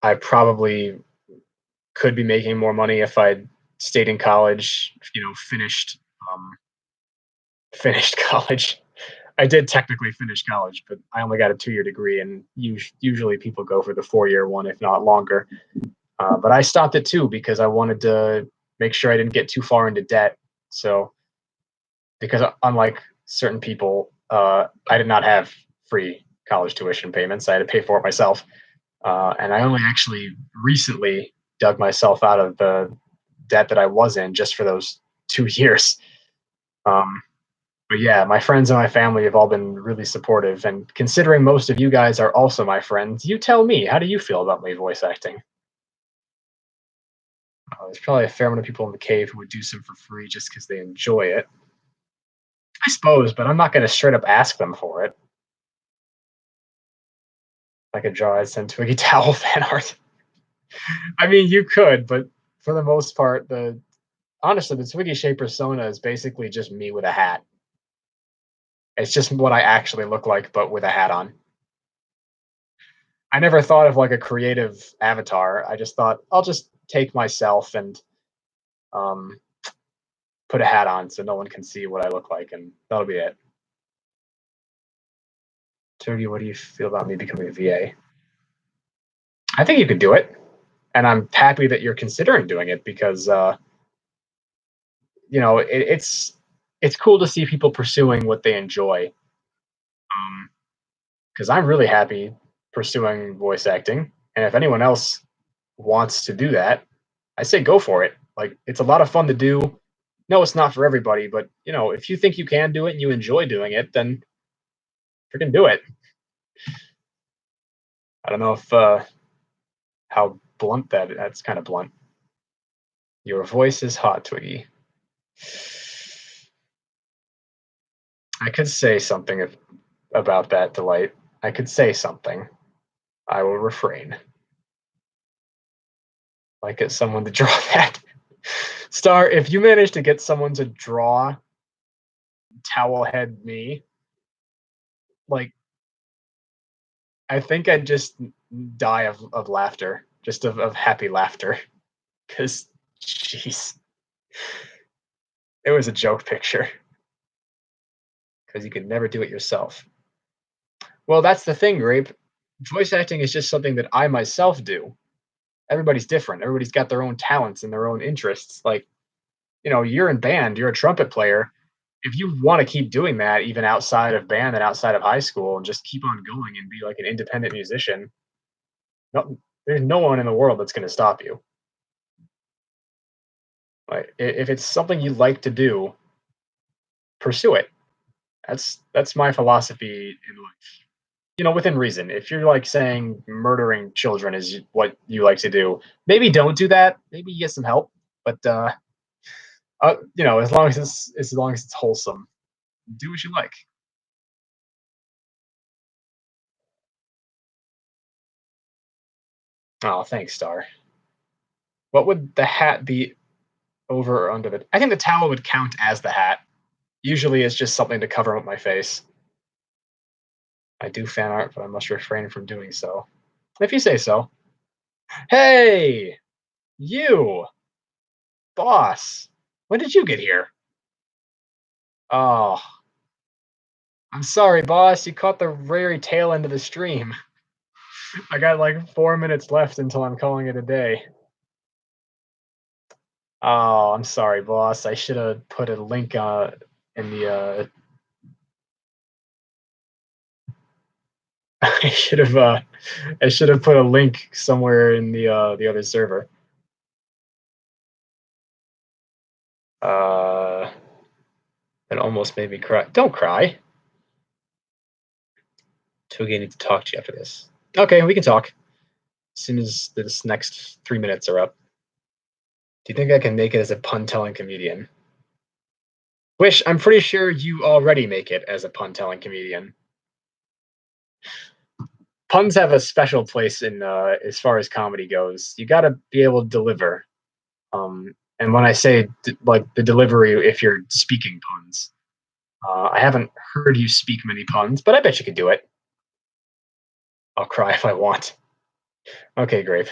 I probably could be making more money if I'd stayed in college, finished college. I did technically finish college, but I only got a 2-year degree, and usually people go for the 4-year one, if not longer. But I stopped at 2 because I wanted to make sure I didn't get too far into debt. So, because unlike certain people, I did not have free college tuition payments. I had to pay for it myself. And I only actually recently dug myself out of the debt that I was in just for those 2 years. Um, but yeah, my friends and my family have all been really supportive. And considering most of you guys are also my friends, you tell me, how do you feel about me voice acting? There's probably a fair amount of people in the cave who would do some for free just because they enjoy it. I suppose, but I'm not going to straight up ask them for it. I could draw, I'd send Twiggy towel fan art. I mean, you could, but for the most part, honestly, the Twiggy shape persona is basically just me with a hat. It's just what I actually look like, but with a hat on. I never thought of like a creative avatar. I just thought I'll just take myself and um, put a hat on so no one can see what I look like, and that'll be it. Twiggy, what do you feel about me becoming a VA? I think you could do it, and I'm happy that you're considering doing it because it's cool to see people pursuing what they enjoy. Because I'm really happy pursuing voice acting, and if anyone else wants to do that, I say go for it. Like it's a lot of fun to do. No, it's not for everybody, but if you think you can do it and you enjoy doing it, then freaking do it. I don't know if how blunt that's kind of blunt. Your voice is hot, Twiggy. I could say something about that, Delight. I could say something. I will refrain. Like get someone to draw that. Star, if you manage to get someone to draw towel head me, like I think I'd just die of laughter, just of happy laughter. Cause jeez, it was a joke picture. Because you could never do it yourself. Well, that's the thing, Grape. Voice acting is just something that I myself do. Everybody's different. Everybody's got their own talents and their own interests. Like, you're in band, you're a trumpet player. if you want to keep doing that, even outside of band and outside of high school, and just keep on going and be like an independent musician, no, there's no one in the world that's going to stop you. Like if it's something you like to do, pursue it. That's my philosophy in life. Within reason. If you're like saying murdering children is what you like to do, maybe don't do that. Maybe you get some help, but as long as it's wholesome, do what you like. Oh, thanks, Star. What would the hat be over or under the? I think the towel would count as the hat. Usually, it's just something to cover up my face. I do fan art, but I must refrain from doing so. If you say so. Hey, you, boss. When did you get here? Oh, I'm sorry, boss. You caught the very tail end of the stream. I got like 4 minutes left until I'm calling it a day. Oh, I'm sorry, boss. I should have put a link in the. I should have. I should have put a link somewhere in the other server. Uh, it almost made me cry. Don't cry. Twiggy, I need to talk to you after this. Okay, we can talk as soon as this next 3 minutes are up. Do you think I can make it as a pun-telling comedian? Wish, I'm pretty sure you already make it as a pun-telling comedian. Puns have a special place in as far as comedy goes. You got to be able to deliver. And when I say like the delivery, if you're speaking puns, I haven't heard you speak many puns, but I bet you could do it. I'll cry if I want. Okay, Grape.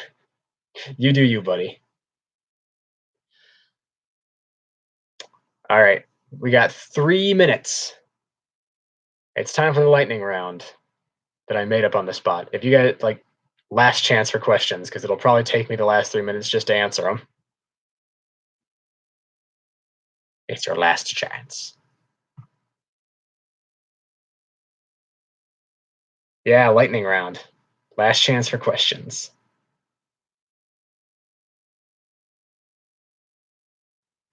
You do you, buddy. All right. We got 3 minutes. It's time for the lightning round that I made up on the spot. If you got like last chance for questions, because it'll probably take me the last 3 minutes just to answer them. It's your last chance. Yeah, lightning round. Last chance for questions.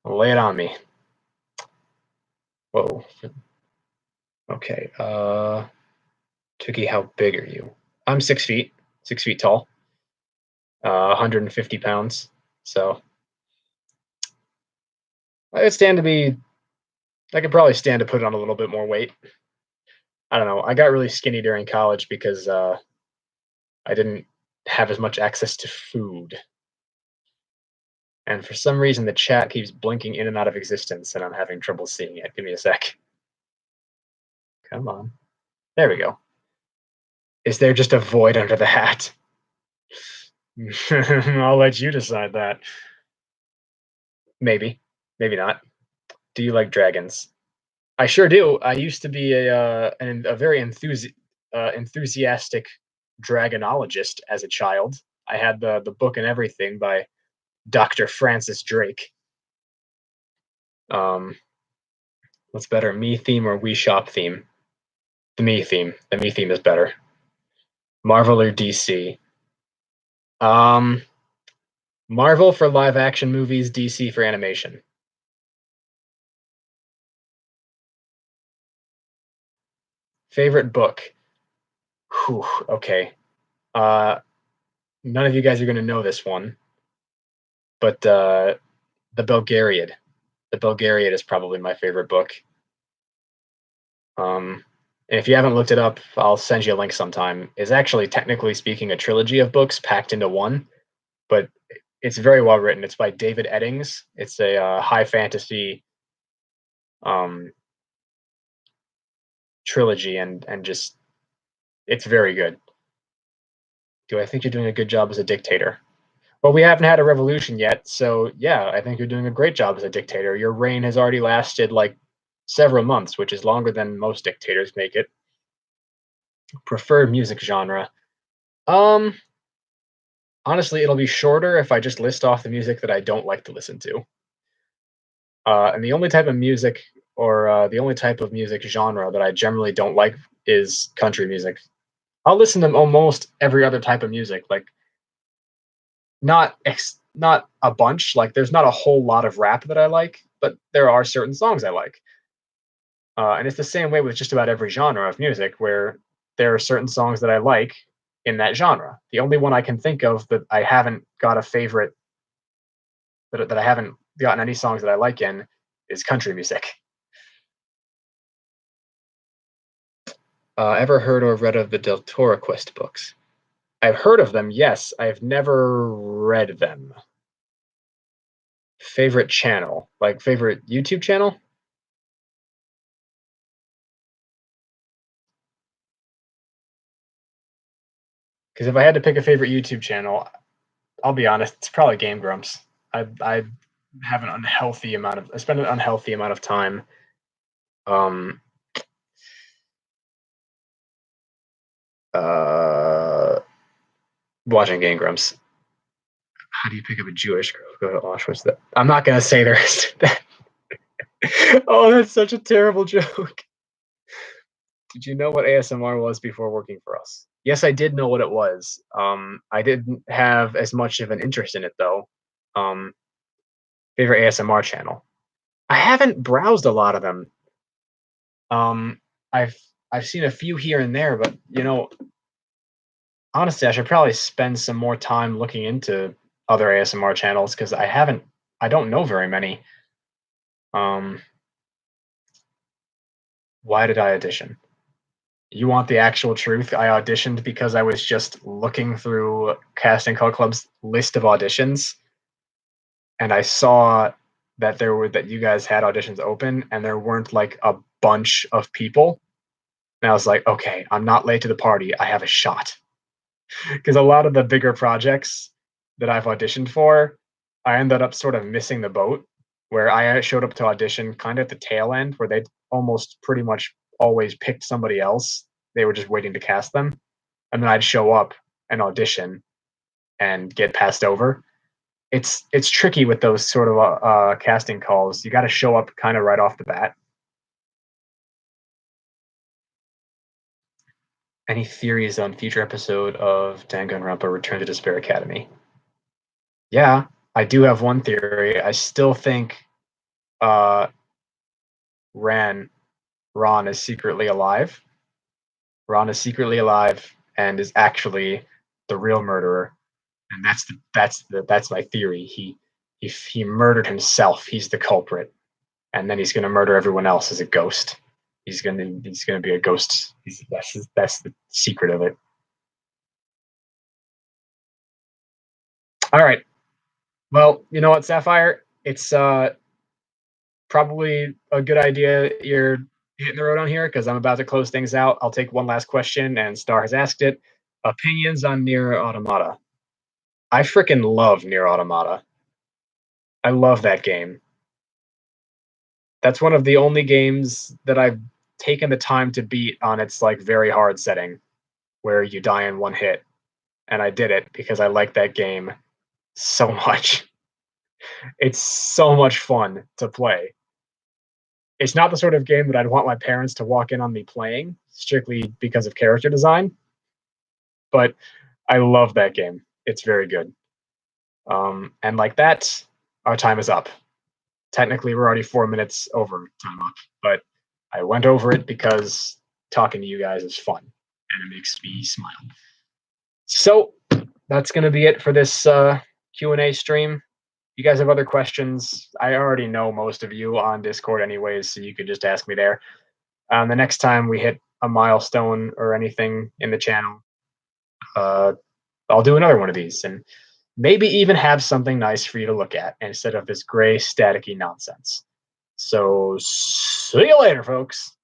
Lay it on me. Whoa. Okay. Twiggy, how big are you? I'm 6 feet, 6 feet tall, 150 pounds. So I could stand to be. I could probably stand to put on a little bit more weight. I don't know. I got really skinny during college because I didn't have as much access to food. And for some reason, the chat keeps blinking in and out of existence, and I'm having trouble seeing it. Give me a sec. Come on. There we go. Is there just a void under the hat? I'll let you decide that. Maybe. Maybe not. Do you like dragons? I sure do. I used to be a very enthusiastic dragonologist as a child. I had the book and everything by Dr. Francis Drake. Um, what's better, me theme or we shop theme? The me theme. The me theme is better. Marvel or DC? Um, Marvel for live action movies, DC for animation. Favorite book? Whew, okay. Uh, None of you guys are going to know this one, but the Belgariad. The Belgariad is probably my favorite book. And if you haven't looked it up, I'll send you a link sometime. It's actually, technically speaking, a trilogy of books packed into one, but it's very well written. It's by David Eddings. It's a high fantasy um, trilogy, and just it's very good. Do I think you're doing a good job as a dictator? Well, we haven't had a revolution yet, so yeah, I think you're doing a great job as a dictator. Your reign has already lasted like several months, which is longer than most dictators make it. Preferred music genre. Um, Honestly, it'll be shorter if I just list off the music that I don't like to listen to. And the only type of music or the only type of music genre that I generally don't like is country music. I'll listen to almost every other type of music, like not a bunch. Like there's not a whole lot of rap that I like, but there are certain songs I like. And it's the same way with just about every genre of music, where there are certain songs that I like in that genre. The only one I can think of that I haven't got a favorite that I haven't gotten any songs that I like in is country music. Ever heard or read of the Del Toro Quest books? I've heard of them, yes. I've never read them. Favorite channel, like favorite YouTube channel? Because if I had to pick a favorite YouTube channel, I'll be honest, it's probably Game Grumps. I have an unhealthy amount of I spend an unhealthy amount of time um uh watching Game Grumps. How do you pick up a Jewish girl? Go to Auschwitz. That I'm not gonna say the rest of that. Oh, that's such a terrible joke. Did you know what ASMR was before working for us? Yes, I did know what it was. I didn't have as much of an interest in it though. Um, Favorite ASMR channel. I haven't browsed a lot of them. Um, I've I've seen a few here and there, but honestly, I should probably spend some more time looking into other ASMR channels because I don't know very many. Um, why did I audition? You want the actual truth? I auditioned because I was just looking through Casting Call Club's list of auditions, and I saw that you guys had auditions open, and there weren't like a bunch of people. And I was like, okay, I'm not late to the party. I have a shot. Because a lot of the bigger projects that I've auditioned for, I ended up sort of missing the boat where I showed up to audition kind of at the tail end where they almost pretty much always picked somebody else. They were just waiting to cast them. And then I'd show up and audition and get passed over. It's tricky with those sort of casting calls. You got to show up kind of right off the bat. Any theories on future episode of Danganronpa Return to Despair Academy? Yeah, I do have one theory. I still think uh, Ran Ron is secretly alive. Ron is secretly alive and is actually the real murderer, and that's my theory. He murdered himself. He's the culprit, and then he's going to murder everyone else as a ghost. He's gonna be a ghost. That's the secret of it. All right. Well, you know what, Sapphire? It's probably a good idea you're hitting the road on here because I'm about to close things out. I'll take one last question, and Star has asked it. Opinions on Near Automata. I freaking love Near Automata. I love that game. That's one of the only games that I've taken the time to beat on its like very hard setting where you die in one hit. And I did it because I like that game so much. It's so much fun to play. It's not the sort of game that I'd want my parents to walk in on me playing strictly because of character design, but I love that game. It's very good. And like that, our time is up. Technically, we're already 4 minutes over time up, but I went over it because talking to you guys is fun and it makes me smile. So that's going to be it for this Q&A stream. You guys have other questions, I already know most of you on Discord anyways, so you could just ask me there. The next time we hit a milestone or anything in the channel, uh, I'll do another one of these and maybe even have something nice for you to look at instead of this gray, staticky nonsense. So, see you later, folks.